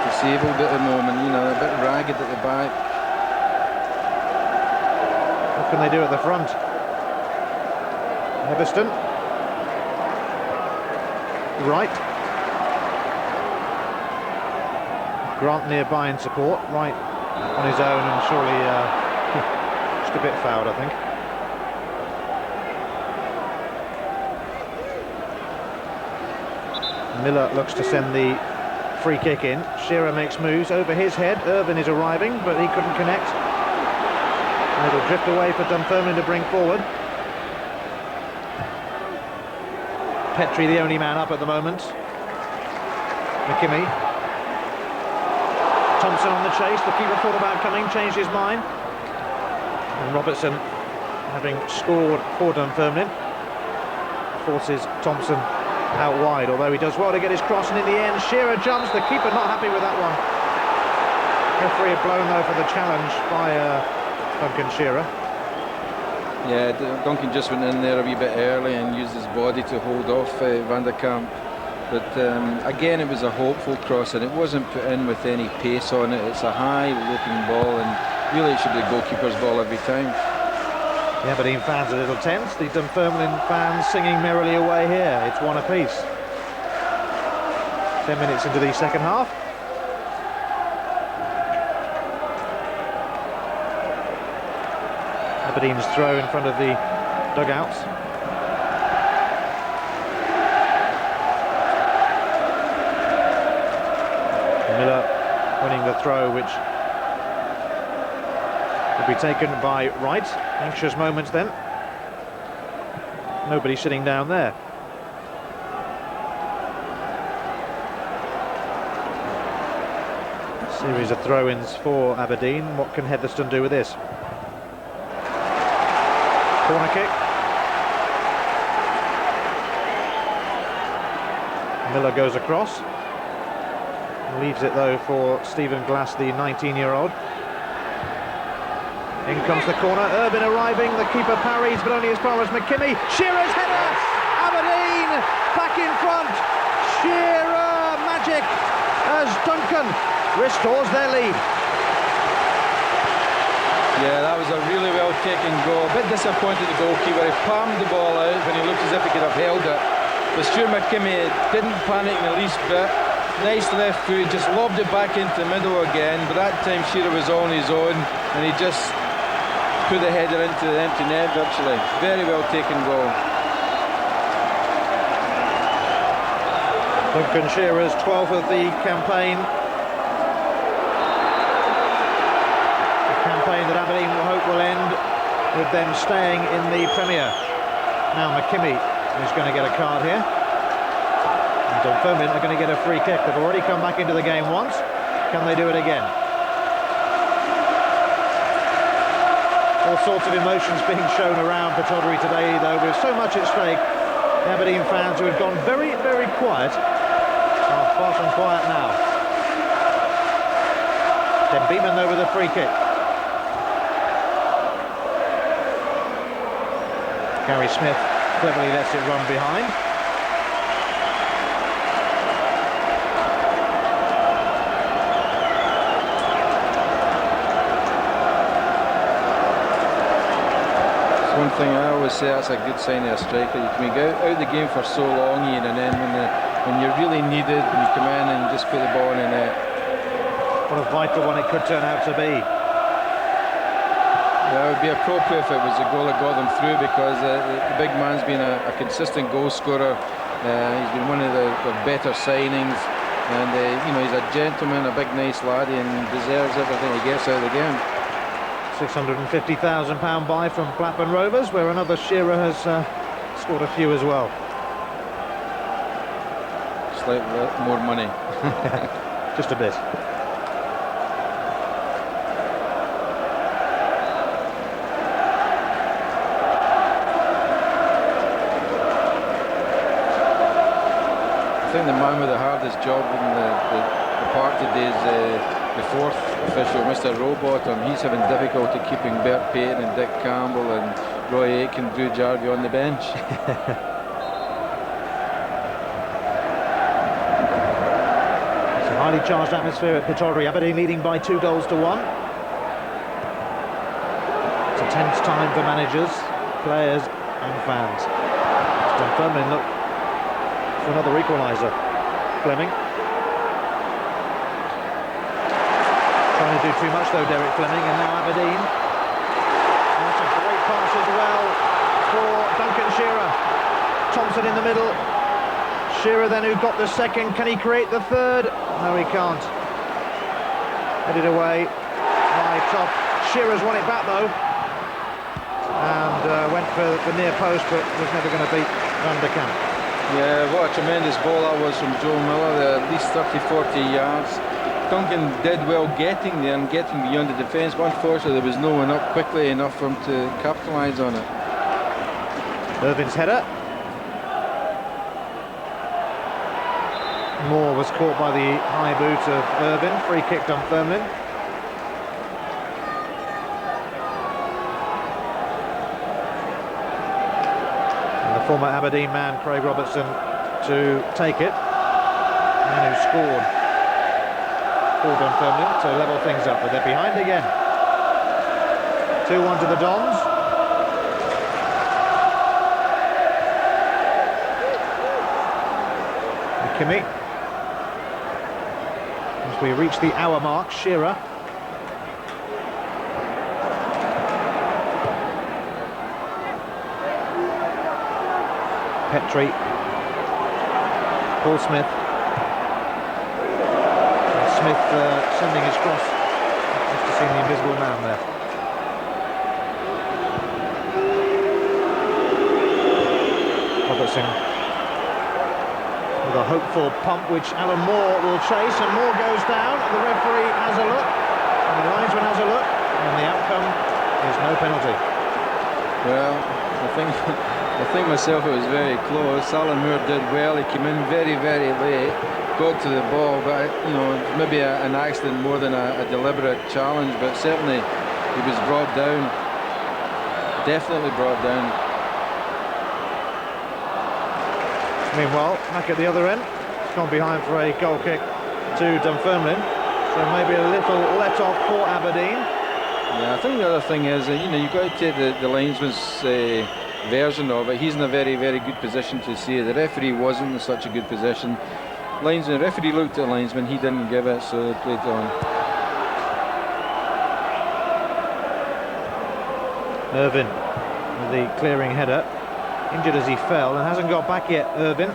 disabled at the moment, you know, a bit ragged at the back. What can they do at the front? Heatherstone. Right. Grant nearby in support. Right on his own and surely just a bit fouled, I think. Miller looks to send the free kick in. Shearer makes moves over his head. Irvin is arriving, but he couldn't connect. And it'll drift away for Dunfermline to bring forward. Petrie the only man up at the moment. McKimmie. Thompson on the chase. The keeper thought about coming, changed his mind. And Robertson, having scored for Dunfermline, forces Thompson out wide, although he does well to get his cross, and in the end Shearer jumps. The keeper not happy with that one. Referee had blown though for the challenge by Duncan Shearer. Yeah, Duncan just went in there a wee bit early and used his body to hold off Van der Kamp. But again, it was a hopeful cross, and it wasn't put in with any pace on it. It's a high-looking ball, and really it should be the goalkeeper's ball every time. The Aberdeen fans are a little tense. The Dunfermline fans singing merrily away here. It's one apiece. 10 minutes into the second half. Aberdeen's throw in front of the dugouts. Miller winning the throw, which will be taken by Wright. Anxious moments then. Nobody sitting down there. Series of throw-ins for Aberdeen. What can Heatherstone do with this? Corner kick. Miller goes across. Leaves it though for Stephen Glass, the 19-year-old. In comes the corner. Irvin arriving. The keeper parries, but only as far as McKimmie. Shearer's header. Aberdeen back in front. Shearer magic as Duncan restores their lead. Yeah, that was a really well taken goal. A bit disappointed the goalkeeper. He palmed the ball out when he looked as if he could have held it. But Stuart McKimmie didn't panic in the least bit. Nice left foot, just lobbed it back into the middle again. But that time Shearer was on his own, and he just put the header into the empty net virtually. Very well taken goal. Duncan Shearer's 12th of the campaign. A campaign that Aberdeen will hope will end with them staying in the Premier. Now McKimmie is going to get a card here. And Dunfermline are going to get a free kick. They've already come back into the game once. Can they do it again? All sorts of emotions being shown around Pittodrie today, though, with so much at stake. The Aberdeen fans, who had gone very, very quiet, are far from quiet now. Then Beeman, though, with a free kick. Gary Smith cleverly lets it run behind. one thing I always say, that's a good sign of a striker. You can go out of the game for so long, Ian, and then when you're really needed, you come in and just put the ball in the net. What a vital one it could turn out to be. Yeah, it would be appropriate if it was a goal that got them through, because the big man's been a consistent goal scorer. He's been one of the better signings, and you know, he's a gentleman, a big nice laddie, and deserves everything he gets out of the game. £650,000 buy from Blackburn Rovers, where another Shearer has scored a few as well. Slightly more money. Just a bit. I think the man with the hardest job in the park today is the fourth official, Mr. Rowbottom. He's having difficulty keeping Bert Payton and Dick Campbell and Roy Aitken, Drew Jarvie on the bench. It's a highly charged atmosphere at Pittodrie. Aberdeen leading by 2 goals to 1. It's a tense time for managers, players and fans. Dunfermline look for another equaliser. Fleming trying to do too much though, Derek Fleming, and now Aberdeen. That's a great pass as well for Duncan Shearer. Thompson in the middle. Shearer then, who got the second. Can he create the third? No, he can't. Headed away by top. Shearer's won it back though, and went for the near post, but was never going to beat Van der Kamp. Yeah, what a tremendous ball that was from Joe Miller, at least 30-40 yards. Duncan did well getting there and getting beyond the defence, but unfortunately there was no one up quickly enough for him to capitalise on it. Irvin's header. Moore was caught by the high boot of Irvin. Free kick Dunfermline. Former Aberdeen man Craig Robertson to take it, and who scored for Dunfermline to level things up, but they're behind again. 2-1 to the Dons. McKimmie. As we reach the hour mark, Shearer. Petrie, Paul Smith, and Smith sending his cross after seeing the invisible man there. Robertson with a hopeful pump, which Alan Moore will chase, and Moore goes down, and the referee has a look, and the linesman has a look, and the outcome is no penalty. Well, I think myself it was very close. Alan Moore did well. He came in very, very late, got to the ball, but you know, maybe an accident more than a deliberate challenge. But certainly he was brought down. Definitely brought down. Meanwhile, back at the other end, it's gone behind for a goal kick to Dunfermline. So maybe a little let off for Aberdeen. Yeah, I think the other thing is, you know, you've got to take the linesman's version of it. He's in a very, very good position to see it. The referee wasn't in such a good position. The referee looked at the linesman, he didn't give it, so they played it on. Irvin with the clearing header, injured as he fell and hasn't got back yet. Irvin.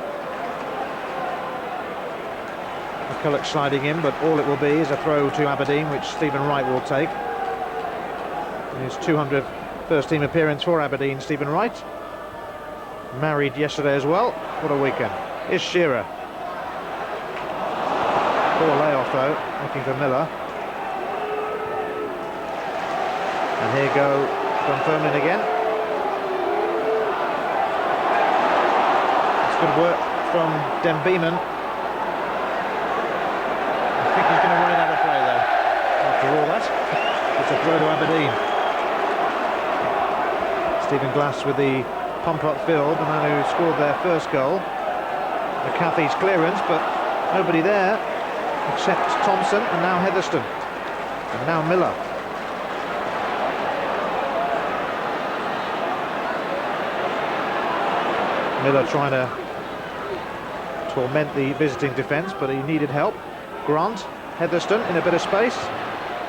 McCulloch sliding in, but all it will be is a throw to Aberdeen, which Stephen Wright will take. His 200th first team appearance for Aberdeen, Stephen Wright. Married yesterday as well. What a weekend. Is Shearer. Poor layoff though, looking for Miller. And here go Dunfermline again. It's good work from Den Beeman. I think he's going to run it out of play though. After all that, it's a throw to Aberdeen. Stephen Glass with the pump-up field, the man who scored their first goal. McCarthy's clearance, but nobody there except Thompson and now Heatherstone. And now Miller. Miller trying to torment the visiting defence, but he needed help. Grant, Heatherstone in a bit of space.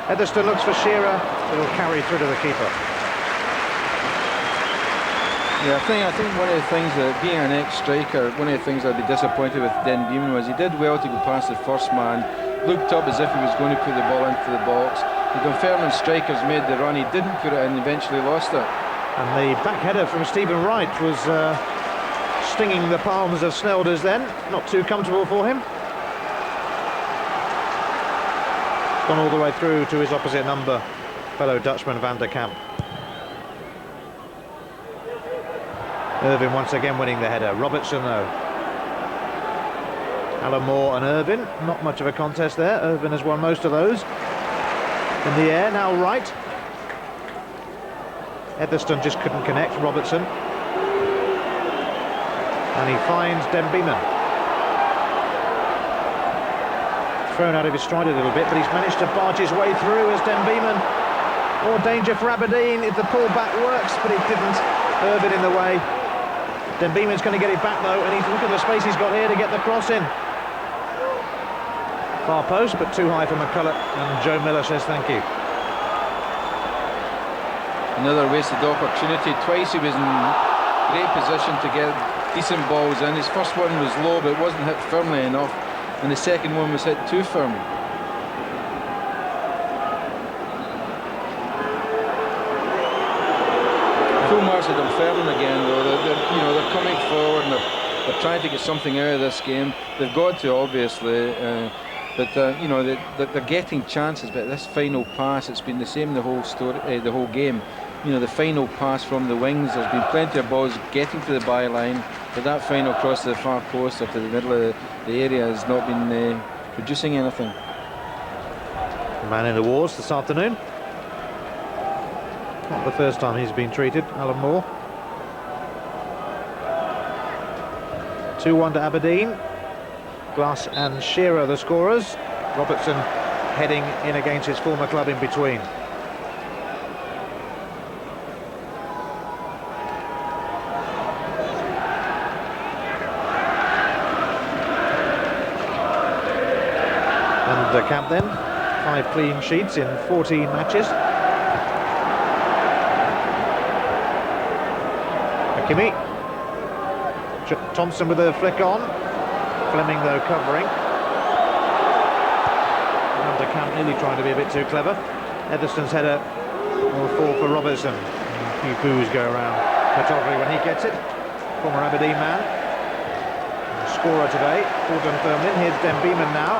Heatherstone looks for Shearer, but he'll carry through to the keeper. Yeah, I think one of the things that, being an ex-striker, one of the things I'd be disappointed with Den Beeman was he did well to go past the first man, looked up as if he was going to put the ball into the box. The Dunfermline strikers made the run, he didn't put it in, eventually lost it. And the back header from Stephen Wright was stinging the palms of Snelders then, not too comfortable for him. Gone all the way through to his opposite number, fellow Dutchman Van der Kamp. Irvin once again winning the header. Robertson though. Alan Moore and Irvin, not much of a contest there. Irvin has won most of those. In the air, now Wright. Heatherstone just couldn't connect, Robertson. And he finds Den Beeman. Thrown out of his stride a little bit, but he's managed to barge his way through as Den Beeman. More danger for Aberdeen if the pullback works, but it didn't. Irvin in the way. Den Beeman's going to get it back though, and look at the space he's got here to get the cross in. Far post, but too high for McCulloch, and Joe Miller says thank you. Another wasted opportunity. Twice he was in great position to get decent balls in. His first one was low, but it wasn't hit firmly enough, and the second one was hit too firm. Full marks at Dunfermline again, though. They're coming forward and they're trying to get something out of this game. They've got to, obviously, but they're getting chances. But this final pass, it's been the same the whole story, the whole game. The final pass from the wings. There's been plenty of balls getting to the byline, but that final cross to the far post or to the middle of the area has not been producing anything. The man in the wars this afternoon. Not the first time he's been treated, Alan Moore. 2-1 to Aberdeen. Glass and Shearer the scorers. Robertson heading in against his former club in between. And the camp then, 5 clean sheets in 14 matches. Kimmy. Thompson with a flick on. Fleming though covering. Van der Kamp nearly trying to be a bit too clever. Heatherstone's header will fall for Robertson. A few boos go around Patogli when he gets it. Former Aberdeen man. Scorer today for Dunfermline. Here's Den Beeman now.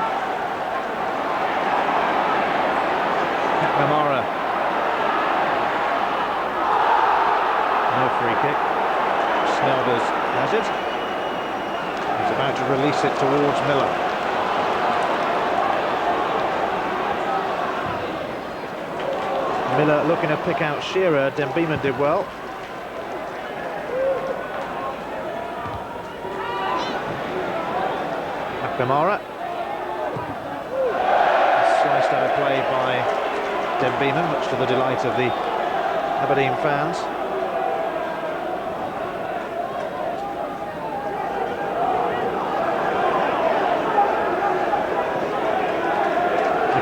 McNamara. No free kick. Snelders has it. He's about to release it towards Miller. Miller looking to pick out Shearer. Den Beeman did well. McNamara. Sliced out of play by Den Beeman, much to the delight of the Aberdeen fans.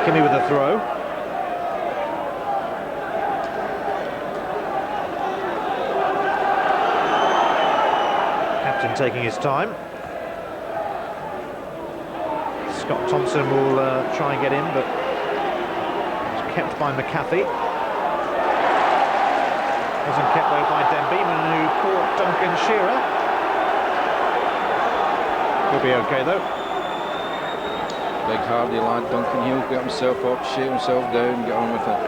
Kimmy with a throw. Captain taking his time. Scott Thompson will try and get in, but it's kept by McCarthy. Wasn't kept though by Den Beeman, who caught Duncan Shearer. He'll be okay though. Big hardy lad, Duncan. He'll get himself up, shake himself down and get on with it.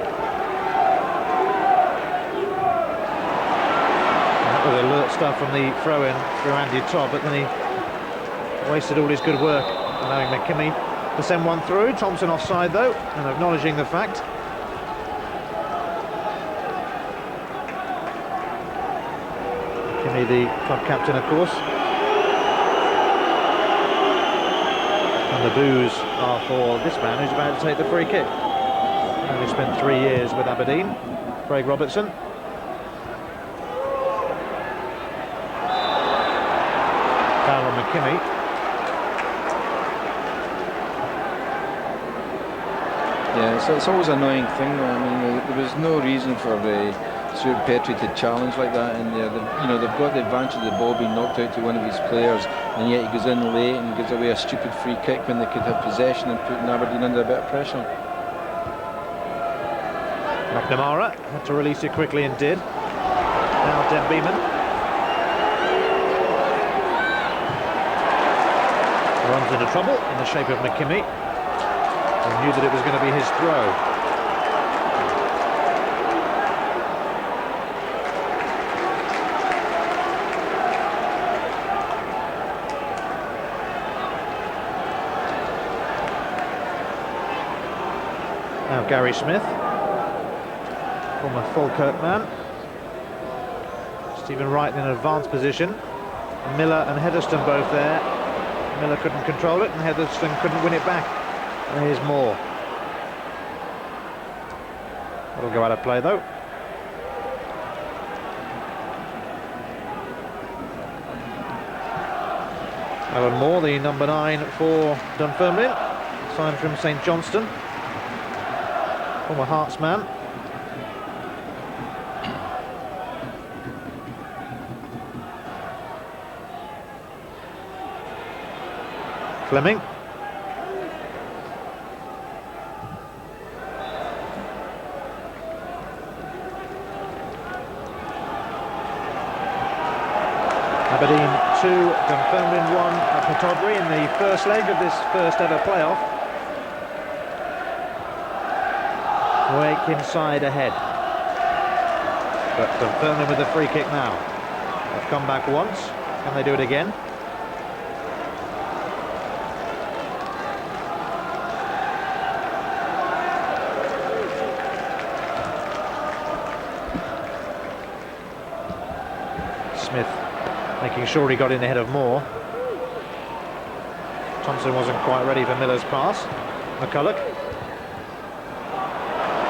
That was alert stuff from the throw-in through Andy Todd, but then he wasted all his good work allowing McKimmie to send one through. Thompson offside though, and acknowledging the fact. McKimmie, the club captain, of course. And the boos are for this man who's about to take the free kick. Only spent 3 years with Aberdeen, Craig Robertson. McKimmie. Yeah, so it's always an annoying thing. I mean, there was no reason for Stuart Petrie to challenge like that in there. They've got the advantage of the ball being knocked out to one of his players, and yet he goes in late and gives away a stupid free kick when they could have possession and putting Aberdeen under a bit of pressure. McNamara had to release it quickly and did. Now Dunfermline runs into trouble in the shape of McKimmie. He knew that it was going to be his throw. Now Gary Smith, former Falkirk man. Stephen Wright in an advanced position. Miller and Heatherstone both there. Miller couldn't control it and Heatherstone couldn't win it back. And here's Moore. That'll go out of play though. Alan Moore, the number 9 for Dunfermline, signed from St Johnstone. Former Hearts man. Fleming. Aberdeen 2, Dunfermline 1 at Pittodrie in the first leg of this first ever playoff. Aitken side ahead. But Dunfermline with the free kick now. They've come back once. Can they do it again? Smith making sure he got in ahead of Moore. Thompson wasn't quite ready for Miller's pass. McCulloch.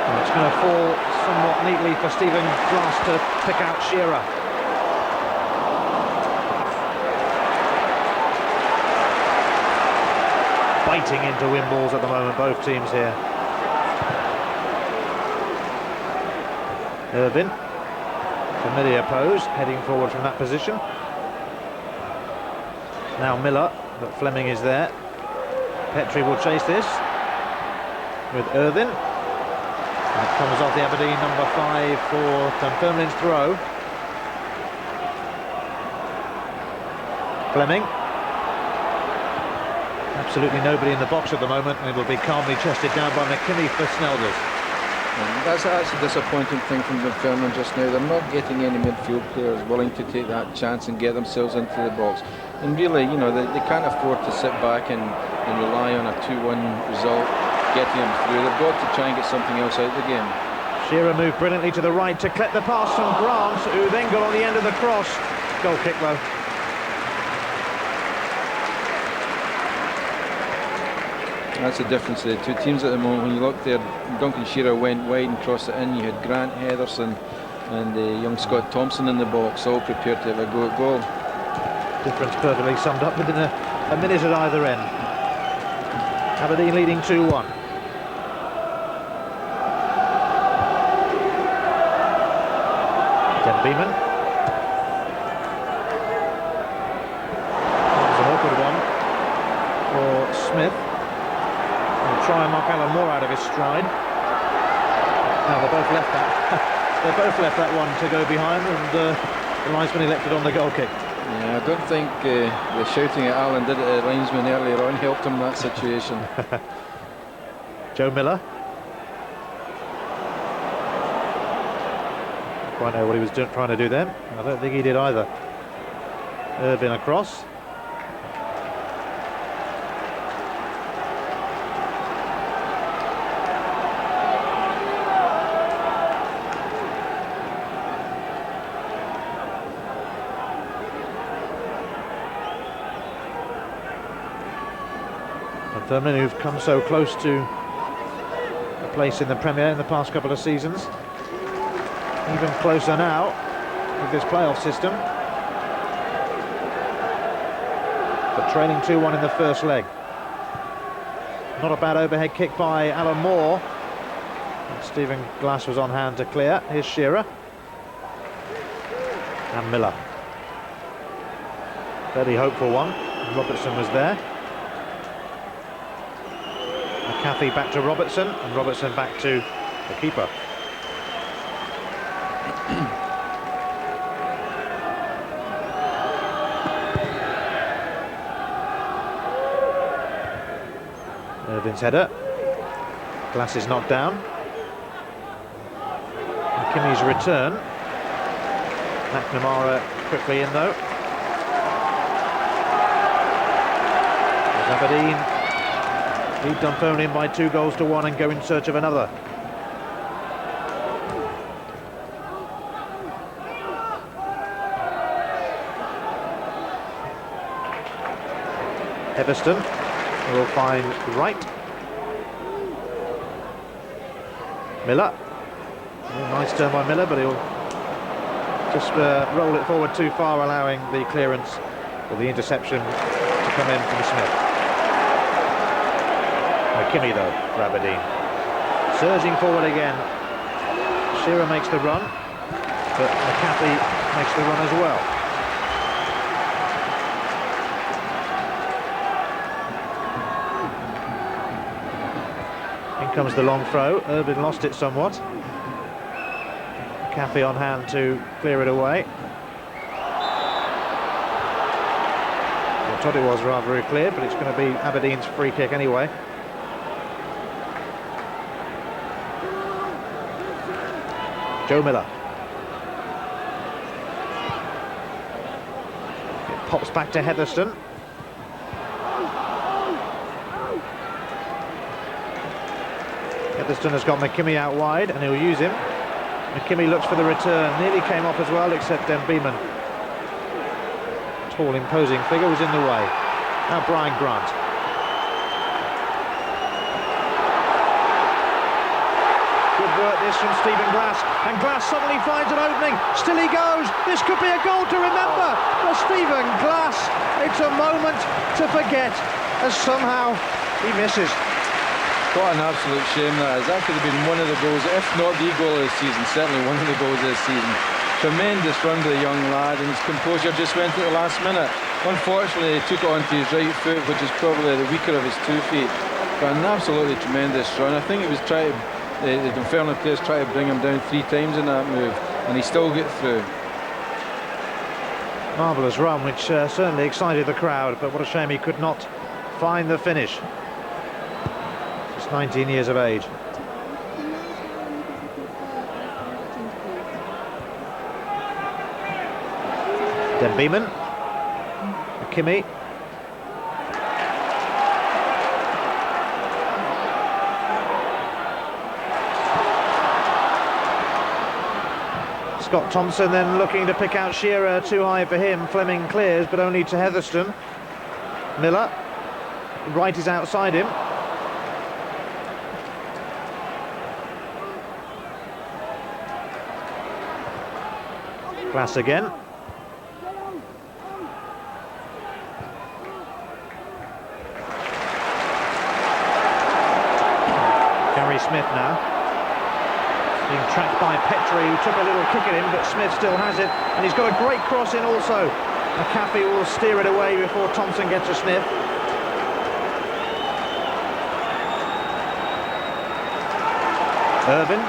And it's going to fall somewhat neatly for Stephen Glass to pick out Shearer. Biting into win balls at the moment, both teams here. Irvin. Familiar pose, heading forward from that position. Now Miller, but Fleming is there. Petrie will chase this with Irvin. And it comes off the Aberdeen number 5 for Dunfermline's throw. Fleming. Absolutely nobody in the box at the moment, and it will be calmly chested down by McKimmie for Snelders. That's a disappointing thing from Dunfermline just now. They're not getting any midfield players willing to take that chance and get themselves into the box. And really, they can't afford to sit back and rely on a 2-1 result getting them through. They've got to try and get something else out of the game. Shearer moved brilliantly to the right to collect the pass from Grant, who then got on the end of the cross. Goal kick though. That's the difference of the two teams at the moment. When you look there, Duncan Shearer went wide and crossed it in. You had Grant Heatherson and young Scott Thompson in the box, all prepared to have a go at goal. Difference perfectly summed up within a minute at either end. Aberdeen leading 2-1. Dunfermline. That was an awkward one for Smith. Try and knock Alan Moore out of his stride. Now they both left that. They both left that one to go behind, and the linesman elected on the goal kick. Yeah, I don't think the shouting at Alan did it at linesman earlier on helped him in that situation. Joe Miller. Quite know what he was trying to do then. I don't think he did either. Irvin across. Dunfermline, who've come so close to a place in the Premier in the past couple of seasons. Even closer now with this playoff system. but trailing 2-1 in the first leg. Not a bad overhead kick by Alan Moore. And Stephen Glass was on hand to clear. Here's Shearer. And Miller. Fairly hopeful one. Robertson was there. McCarthy back to Robertson, and Robertson back to the keeper. Irvin's header. Glass is knocked down. Kimmy's return. McNamara quickly in though. Aberdeen lead Dunfermline by 2-1 and go in search of another. Heatherstone will find Wright. Miller. Nice turn by Miller, but he'll just roll it forward too far, allowing the clearance or the interception to come in from Smith. Kimmy though for Aberdeen. Surging forward again. Shearer makes the run, but McCarthy makes the run as well. In comes the long throw. Irvin lost it somewhat. McCarthy on hand to clear it away. I thought it was rather clear, but it's going to be Aberdeen's free kick anyway. Joe Miller. It pops back to Heatherstone. Heatherstone has got McKimmie out wide and he'll use him. McKimmie looks for the return, nearly came off as well, except Den Beeman. Tall, imposing figure was in the way. Now Brian Grant. Good work this from Stephen Glass, and Glass suddenly finds an opening. Still he goes. This could be a goal to remember for Stephen Glass. It's a moment to forget, as somehow he misses. What an absolute shame that is. That could have been one of the goals, if not the goal of the season, certainly one of the goals of the season. Tremendous run to the young lad, and his composure just went at the last minute. Unfortunately, he took it onto his right foot, which is probably the weaker of his 2 feet. But an absolutely tremendous run. I think it was trying to, the Dunfermline players tried to bring him down 3 times in that move, and he still got through. Marvellous run, which certainly excited the crowd, but what a shame he could not find the finish. He's 19 years of age. Den Beeman. McKimmie. Scott Thompson then looking to pick out Shearer, too high for him. Fleming clears, but only to Heatherstone. Miller. Wright is outside him. Glass again. Gary Smith now. Being tracked by Petrie, who took a little kick at him, but Smith still has it. And he's got a great cross in also. McCaffey will steer it away before Thompson gets a sniff. Irvin.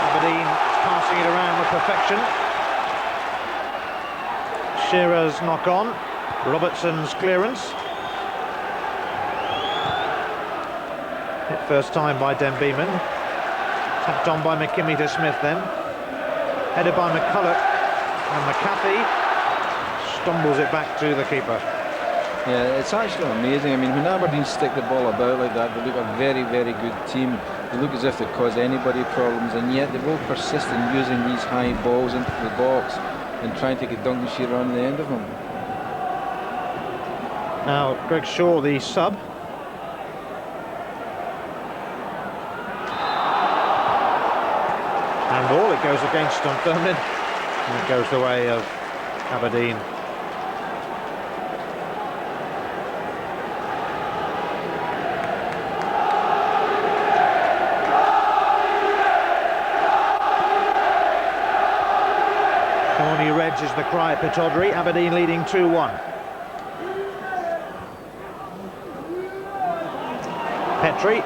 Aberdeen passing it around with perfection. Shearer's knock on. Robertson's clearance. Hit first time by Den Beeman. Tapped on by McKimmie to Smith then. Headed by McCulloch. And McCarthy stumbles it back to the keeper. Yeah, it's actually amazing. I mean, when Aberdeen stick the ball about like that, they look a very, very good team. They look as if they cause anybody problems, and yet they will persist in using these high balls into the box and trying to get Duncan Shearer on the end of them. Now, Greg Shaw, the sub. Handball, it goes against Dunfermline, and it goes the way of Aberdeen. Come on, you Reds is the cry at Pittodrie. Aberdeen leading 2-1. Petrie.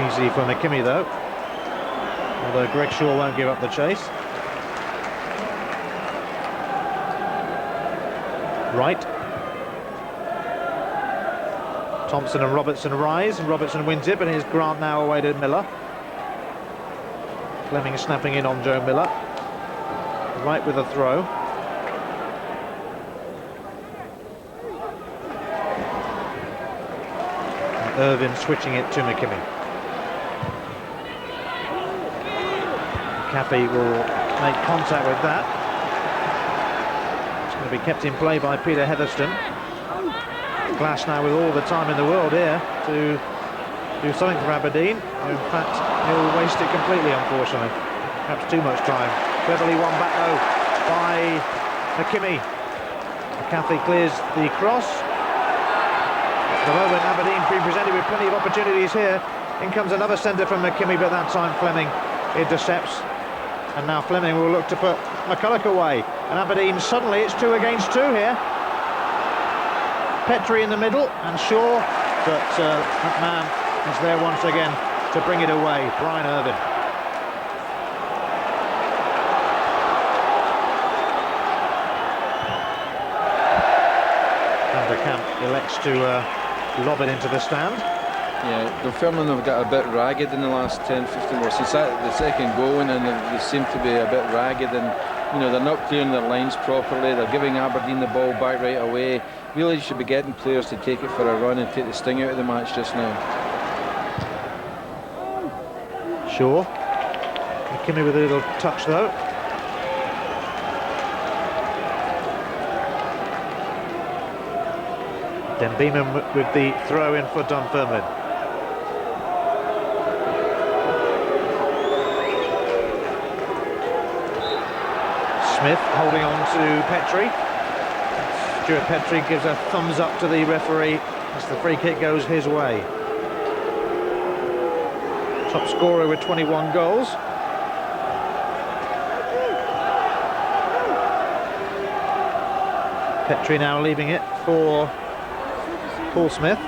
Easy for McKimmie though. Although Greg Shaw won't give up the chase. Right. Thompson and Robertson rise, and Robertson wins it, but here's Grant now away to Miller. Fleming snapping in on Joe Miller. Right with a throw. And Irvin switching it to McKimmie. Caffey will make contact with that. It's going to be kept in play by Peter Heatherstone. Glass now with all the time in the world here to do something for Aberdeen. In fact, he'll waste it completely, unfortunately. Perhaps too much time. Cleverly won back though by McKimmie. McCarthy clears the cross. At the moment, Aberdeen being presented with plenty of opportunities here. In comes another centre from McKimmie, but that time Fleming intercepts. And now Fleming will look to put McCulloch away. And Aberdeen suddenly, it's 2 against 2 here. Petrie in the middle and Shaw, but McMahon is there once again to bring it away. Brian Irvin. Van der Kamp elects to lob it into the stand. Yeah, Dunfermline have got a bit ragged in the last 10-15 minutes. Since the second goal, and they seem to be a bit ragged, and you know, they're not clearing their lines properly. They're giving Aberdeen the ball back right away. Really, you should be getting players to take it for a run and take the sting out of the match just now. Shaw. McKimmie with a little touch though. Then Beeman with the throw in for Dunfermline. Smith holding on to Petrie. Stuart Petrie gives a thumbs up to the referee as the free kick goes his way. Top scorer with 21 goals. Petrie now leaving it for Paul Smith.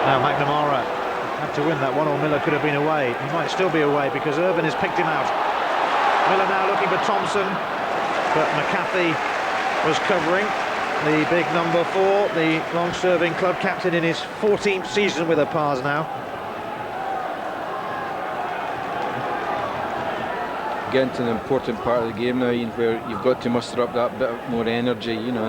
Now McNamara had to win that one, or Miller could have been away. He might still be away because Irvin has picked him out. Miller now looking for Thompson, but McCarthy was covering. The big number 4, the long-serving club captain in his 14th season with the Pars now. Getting to an important part of the game now, where you've got to muster up that bit more energy. You know,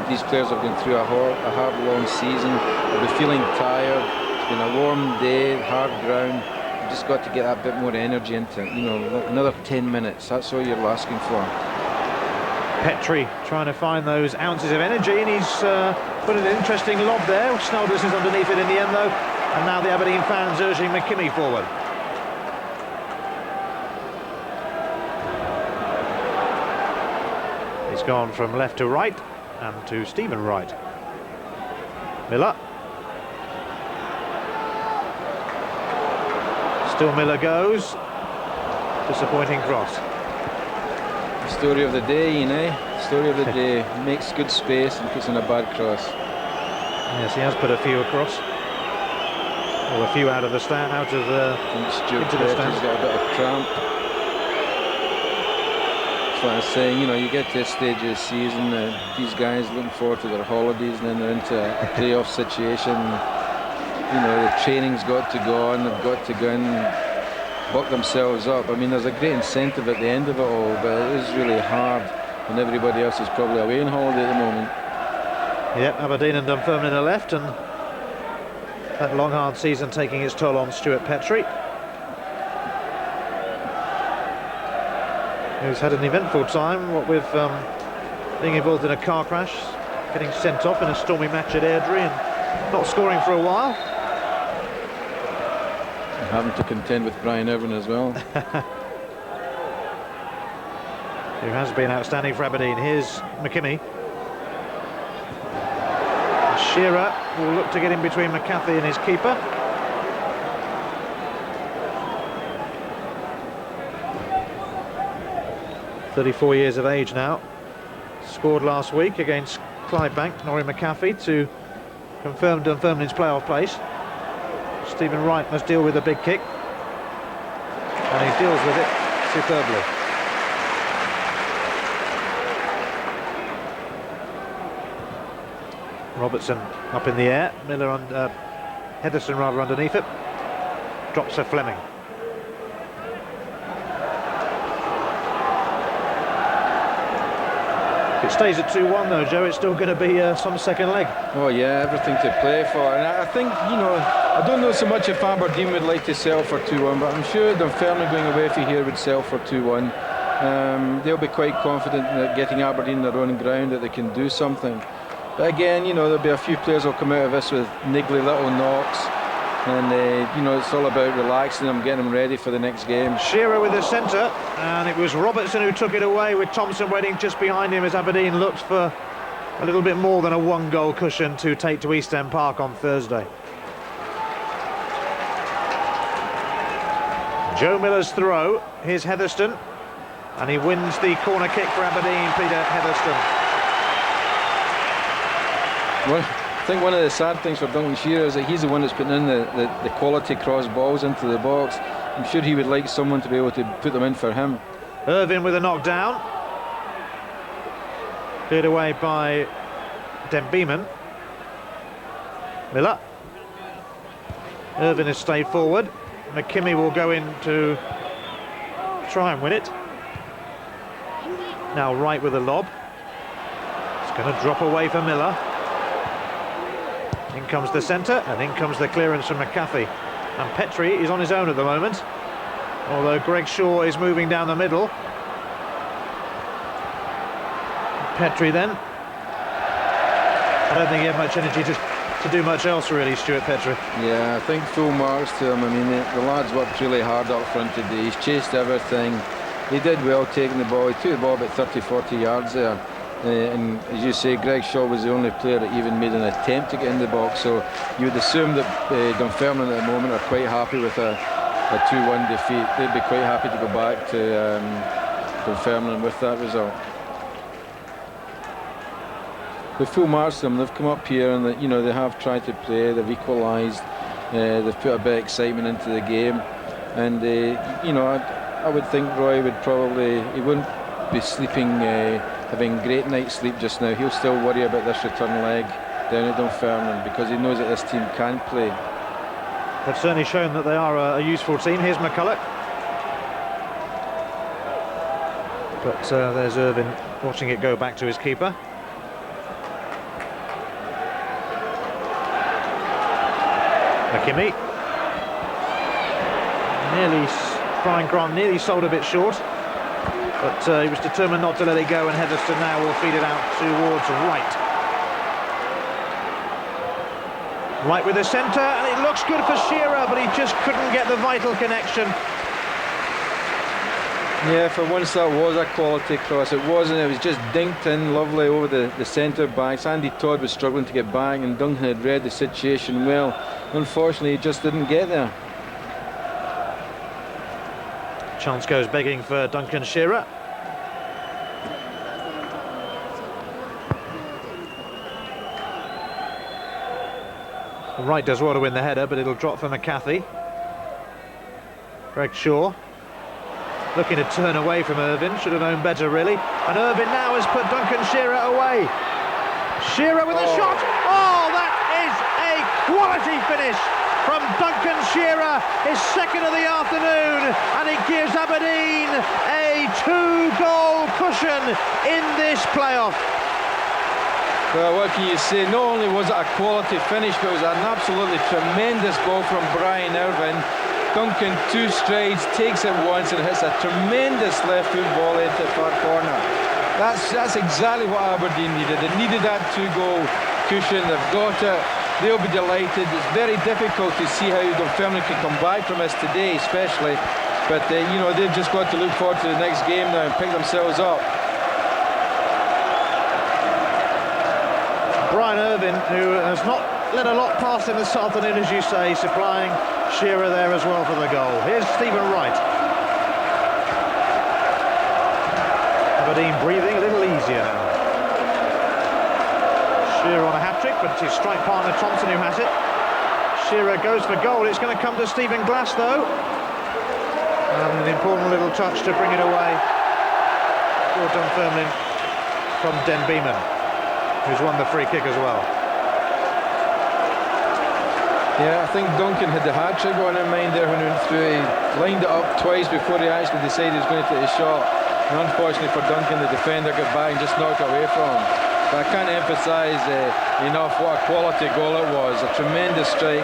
these players have gone through a hard, long season. They'll be feeling tired. It's been a warm day, hard ground. You've just got to get that bit more energy into it. You know, another 10 minutes. That's all you're asking for. Petrie trying to find those ounces of energy, and he's put an interesting lob there. Snolders is underneath it in the end, though. And now the Aberdeen fans urging McKimmie forward. He's gone from left to right and to Stephen Wright. Miller. Still Miller goes. Disappointing cross. The story of the day, you know. Story of the day. Makes good space and puts in a bad cross. Yes, he has put a few across. Or a few out of the stand, into the stand. He's got a bit of cramp. What I was saying, you know, you get to this stage of the season, these guys looking forward to their holidays, and then they're into a playoff situation. You know, the training's got to go on, they've got to go and buck themselves up. I mean, there's a great incentive at the end of it all, but it is really hard when everybody else is probably away on holiday at the moment. Yep, Aberdeen and Dunfermline are left, and that long, hard season taking its toll on Stuart Petrie, who's had an eventful time, what with being involved in a car crash, getting sent off in a stormy match at Airdrie and not scoring for a while. And having to contend with Brian Irvin as well. Who has been outstanding for Aberdeen. Here's McKimmie. Shearer will look to get in between McCarthy and his keeper. ...34 years of age now. Scored last week against Clydebank, Norrie McCaffey, to confirm Dunfermline's playoff place. Stephen Wright must deal with a big kick, and he deals with it superbly. Robertson up in the air, Miller on Heatherstone rather underneath it. Drops to Fleming. If it stays at 2-1 though, Joe, it's still going to be some second leg. Oh yeah, everything to play for. And I think, you know, I don't know so much if Aberdeen would like to sell for 2-1, but I'm sure Dunfermline going away from here would sell for 2-1. They'll be quite confident in getting Aberdeen their own ground, that they can do something. But again, you know, there'll be a few players who'll come out of this with niggly little knocks. And, you know, it's all about relaxing them, getting them ready for the next game. Shearer with the centre, and it was Robertson who took it away, with Thompson waiting just behind him as Aberdeen looked for a little bit more than a one-goal cushion to take to East End Park on Thursday. Joe Miller's throw, here's Heatherstone, and he wins the corner kick for Aberdeen, Peter Heatherstone. Well, I think one of the sad things for Duncan Shearer is that he's the one that's putting in the quality cross balls into the box. I'm sure he would like someone to be able to put them in for him. Irvine with a knockdown. Cleared away by Den Beeman. Miller. Irvine has stayed forward. McKimmie will go in to try and win it. Now Wright with a lob. It's going to drop away for Miller. In comes the centre, and in comes the clearance from McCaffey. And Petrie is on his own at the moment, although Greg Shaw is moving down the middle. Petrie then. I don't think he had much energy to do much else really, Stuart Petrie. Yeah, I think full marks to him. I mean, the lad's worked really hard up front today. He's chased everything. He did well taking the ball. He took the ball about 30-40 yards there. And as you say, Greg Shaw was the only player that even made an attempt to get in the box, so you would assume that Dunfermline at the moment are quite happy with a 2-1 defeat. They'd be quite happy to go back to Dunfermline with that result. With full marks to them, they've come up here and you know, they have tried to play, they've equalised, they've put a bit of excitement into the game, and you know, I would think Roy would probably, he wouldn't be sleeping, having great night's sleep just now. He'll still worry about this return leg down at Dunfermline because he knows that this team can play. They've certainly shown that they are a useful team. Here's McCulloch. But there's Irvine watching it go back to his keeper. McKimmie. Brian Grant nearly sold a bit short. But he was determined not to let it go, and Heatherstone now will feed it out towards Wright. Wright with the centre, and it looks good for Shearer, but he just couldn't get the vital connection. Yeah, for once that was a quality cross. It wasn't, it was just dinked in lovely over the centre backs. Andy Todd was struggling to get back, and Duncan had read the situation well. Unfortunately, he just didn't get there. Chance goes begging for Duncan Shearer. Wright does well to win the header, but it'll drop for McCarthy. Greg Shaw looking to turn away from Irvine, should have known better really. And Irvine now has put Duncan Shearer away. Shearer with a shot. Oh, that is a quality finish from Duncan Shearer, his second of the afternoon, and it gives Aberdeen a 2-goal cushion in this playoff. Well, what can you say? Not only was it a quality finish, but it was an absolutely tremendous ball from Brian Irvine. Duncan, 2 strides, takes it once and hits a tremendous left foot volley into the far corner. That's exactly what Aberdeen needed. They needed that 2-goal cushion. They've got it. They'll be delighted. It's very difficult to see how Dunfermline can come back from this today, especially. But you know, they've just got to look forward to the next game now and pick themselves up. Brian Irvine, who has not let a lot pass in this afternoon, as you say, supplying Shearer there as well for the goal. Here's Stephen Wright. Aberdeen breathing a little easier now. Shearer on a hat-trick, but it's his strike partner Thompson who has it. Shearer goes for goal. It's going to come to Stephen Glass, though. And an important little touch to bring it away for Dunfermline from Den Beeman, who's won the free kick as well. Yeah, I think Duncan had the hat-trick on in mind there when he went through. He lined it up twice before he actually decided he was going to take a shot. And unfortunately for Duncan, the defender got back and just knocked it away from him. But I can't emphasise enough what a quality goal it was. A tremendous strike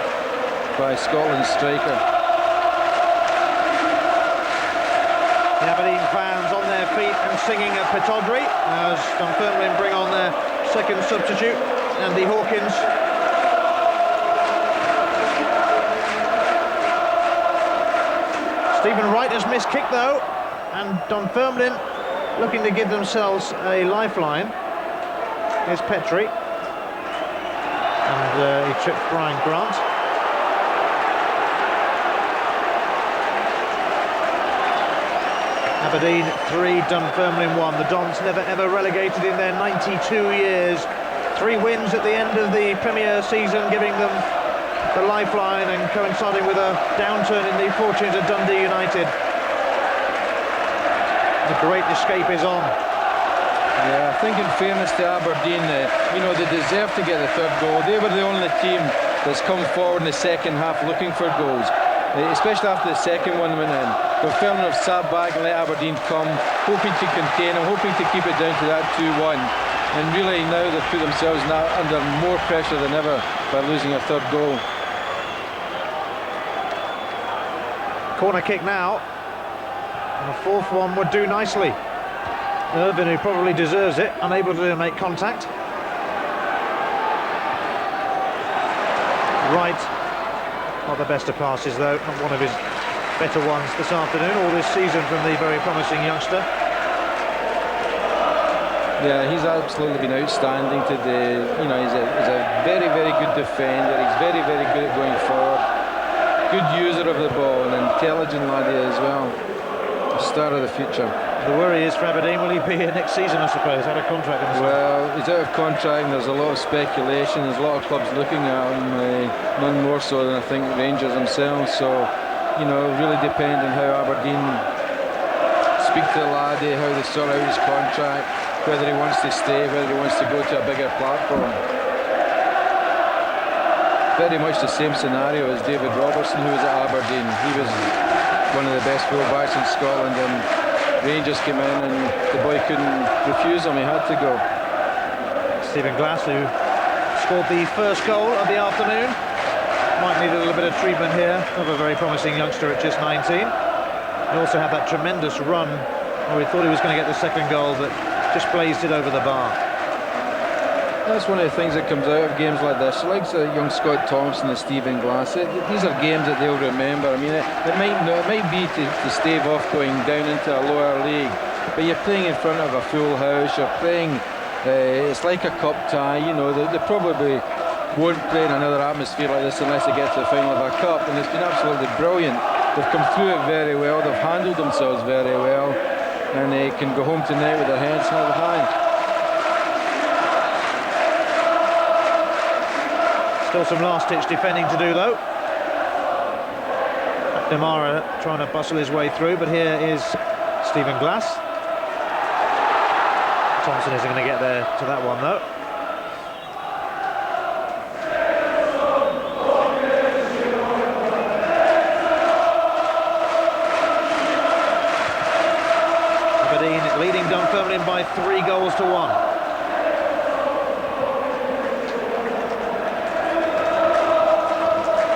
by Scotland's striker. The Aberdeen fans on their feet and singing at Pittodrie as Dunfermline bring on their second substitute, Andy Hawkins. Stephen Wright has missed kick though, and Dunfermline looking to give themselves a lifeline. Here's Petrie, and he tripped Brian Grant. Aberdeen 3, Dunfermline 1. The Dons never ever relegated in their 92 years. 3 wins at the end of the Premier season, giving them the lifeline and coinciding with a downturn in the fortunes of Dundee United. The great escape is on. Yeah, I think in fairness to Aberdeen, you know, they deserve to get the third goal. They were the only team that's come forward in the second half looking for goals, especially after the second one went in. Dunfermline have sat back and let Aberdeen come, hoping to contain them, hoping to keep it down to that 2-1. And really now they've put themselves now under more pressure than ever by losing a third goal. Corner kick now, and a fourth one would do nicely. Irvin, who probably deserves it, unable to make contact. Wright, not the best of passes though, not one of his better ones this afternoon, all this season from the very promising youngster. Yeah, he's absolutely been outstanding today. You know, he's a very, very good defender. He's very, very good at going forward. Good user of the ball, an intelligent laddie as well. A star of the future. The worry is for Aberdeen, will he be here next season, I suppose, out of contract? Well, he's out of contract and there's a lot of speculation. There's a lot of clubs looking at him, none more so than I think Rangers themselves. So, you know, really depend on how Aberdeen speak to the laddie, how they sort out his contract, whether he wants to stay, whether he wants to go to a bigger platform. Very much the same scenario as David Robertson, who was at Aberdeen. He was one of the best full-backs in Scotland, and Rangers came in and the boy couldn't refuse him, he had to go. Stephen Glass, who scored the first goal of the afternoon, might need a little bit of treatment here. Another very promising youngster at just 19. He also had that tremendous run where he thought he was going to get the second goal, but just blazed it over the bar. That's one of the things that comes out of games like this. Like young Scott Thompson and Stephen Glass, these are games that they'll remember. I mean, it might be to stave off going down into a lower league, but you're playing in front of a full house. You're playing. It's like a cup tie. You know, they probably won't play in another atmosphere like this unless they get to the final of a cup. And it's been absolutely brilliant. They've come through it very well. They've handled themselves very well, and they can go home tonight with their heads held high. Still some last-ditch defending to do, though. McNamara trying to bustle his way through, but here is Stephen Glass. Thompson isn't going to get there to that one, though. Aberdeen leading Dunfermline by 3 goals to 1.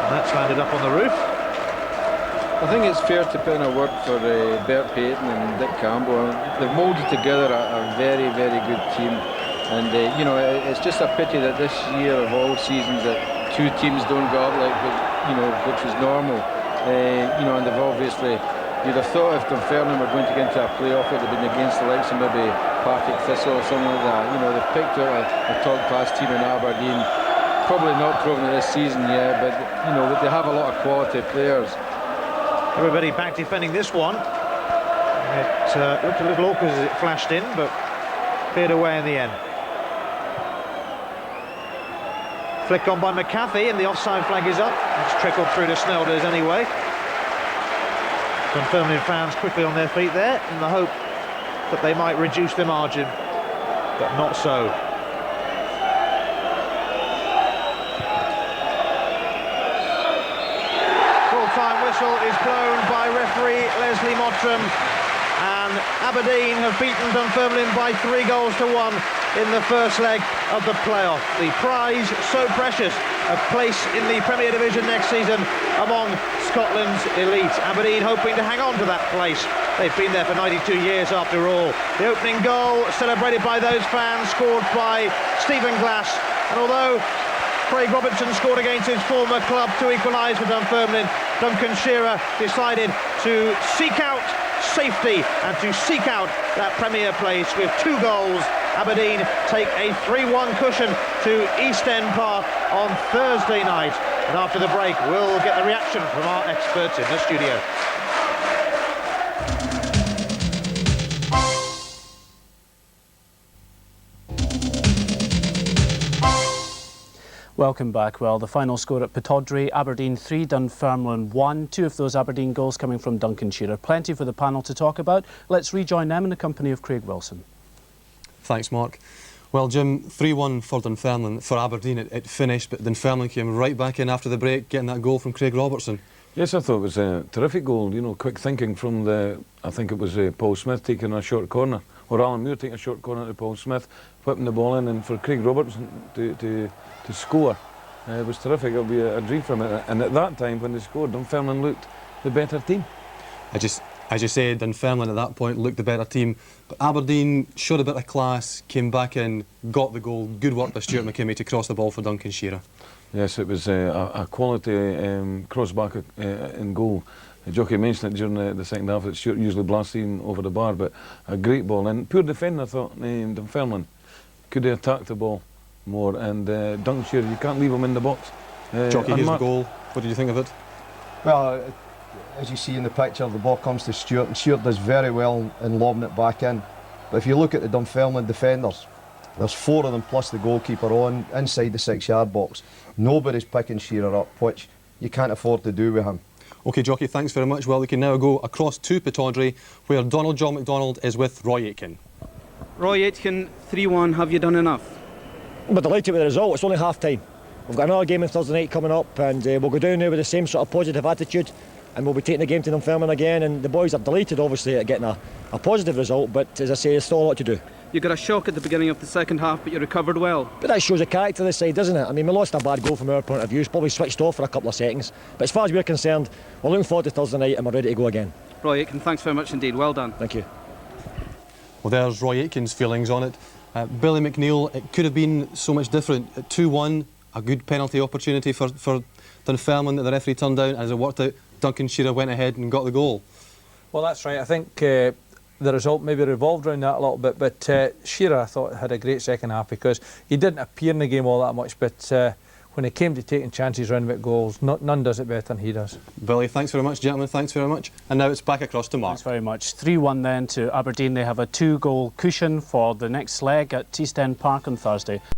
That's landed up on the roof. I think it's fair to put in a word for Bert Payton and Dick Campbell. They've moulded together a very, very good team. And, you know, it's just a pity that this year of all seasons that 2 teams don't go up, like, you know, which was normal. You know, and they've obviously, you'd have thought if Dunfermline were going to get into a playoff, it would have been against the likes of maybe Partick Thistle or something like that. You know, they've picked out a top-class team in Aberdeen. probably not proven it this season yet, but you know they have a lot of quality players. Everybody back defending this one. It looked a little awkward as it flashed in, but cleared away in the end. Flick on by McCarthy, and the offside flag is up. It's trickled through to Snelders anyway. Dunfermline fans quickly on their feet there in the hope that they might reduce the margin, but not so. Full-time whistle is blown by referee Leslie Mottram, and Aberdeen have beaten Dunfermline by 3 goals to 1 in the first leg of the playoff. The prize, so precious, a place in the Premier Division next season among Scotland's elite. Aberdeen hoping to hang on to that place. They've been there for 92 years after all. The opening goal, celebrated by those fans, scored by Stephen Glass. And although Craig Robertson scored against his former club to equalise for Dunfermline, Duncan Shearer decided to seek out safety and to seek out that Premier place with 2 goals. Aberdeen take a 3-1 cushion to East End Park on Thursday night. And after the break, we'll get the reaction from our experts in the studio. Welcome back. Well, the final score at Pittodrie, Aberdeen 3, Dunfermline 1. 2 of those Aberdeen goals coming from Duncan Shearer. Plenty for the panel to talk about. Let's rejoin them in the company of Craig Wilson. Thanks, Mark. Well, Jim, 3-1 for Dunfermline. For Aberdeen, it finished, but Dunfermline came right back in after the break, getting that goal from Craig Robertson. Yes, I thought it was a terrific goal. You know, quick thinking from I think it was Paul Smith taking a short corner, or Alan Muir taking a short corner to Paul Smith, whipping the ball in, and for Craig Robertson to score. It was terrific. It'll be a dream for him. And at that time, when they scored, Dunfermline looked the better team. As you said, Dunfermline at that point looked the better team. But Aberdeen showed a bit of class, came back in, got the goal. Good work by Stuart McKimmie to cross the ball for Duncan Shearer. Yes, it was a quality cross-back in goal. Jocky mentioned it during the second half that Stuart usually blasting over the bar, but a great ball. And poor defender, I thought, Dunfermline could have attacked the ball more. And Duncan Shearer, you can't leave him in the box. Jocky, here's the goal. What did you think of it? Well, as you see in the picture, the ball comes to Stuart, and Stuart does very well in lobbing it back in. But if you look at the Dunfermline defenders, there's 4 of them plus the goalkeeper on inside the 6-yard box. Nobody's picking Shearer up, which you can't afford to do with him. OK, Jocky, thanks very much. Well, we can now go across to Pittodrie, where Donald John MacDonald is with Roy Aitken. Roy Aitken, 3-1, have you done enough? We're delighted with the result. It's only half-time. We've got another game on Thursday night coming up, and we'll go down there with the same sort of positive attitude, and we'll be taking the game to Dunfermline again. And the boys are delighted, obviously, at getting a positive result, but as I say, there's still a lot to do. You got a shock at the beginning of the second half, but you recovered well. But that shows the character of this side, doesn't it? I mean, we lost a bad goal from our point of view. It's probably switched off for a couple of seconds. But as far as we're concerned, we're looking forward to Thursday night and we're ready to go again. Roy Aitken, thanks very much indeed. Well done. Thank you. Well, there's Roy Aitken's feelings on it. Billy McNeill, it could have been so much different. At 2-1, a good penalty opportunity for Dunfermline that the referee turned down. As it worked out, Duncan Shearer went ahead and got the goal. Well, that's right. I think the result maybe revolved around that a little bit, but Shearer, I thought, had a great second half because he didn't appear in the game all that much, but when it came to taking chances round about goals, none does it better than he does. Billy, thanks very much, gentlemen, thanks very much. And now it's back across to Mark. Thanks very much. 3-1 then to Aberdeen. They have a 2-goal cushion for the next leg at East End Park on Thursday.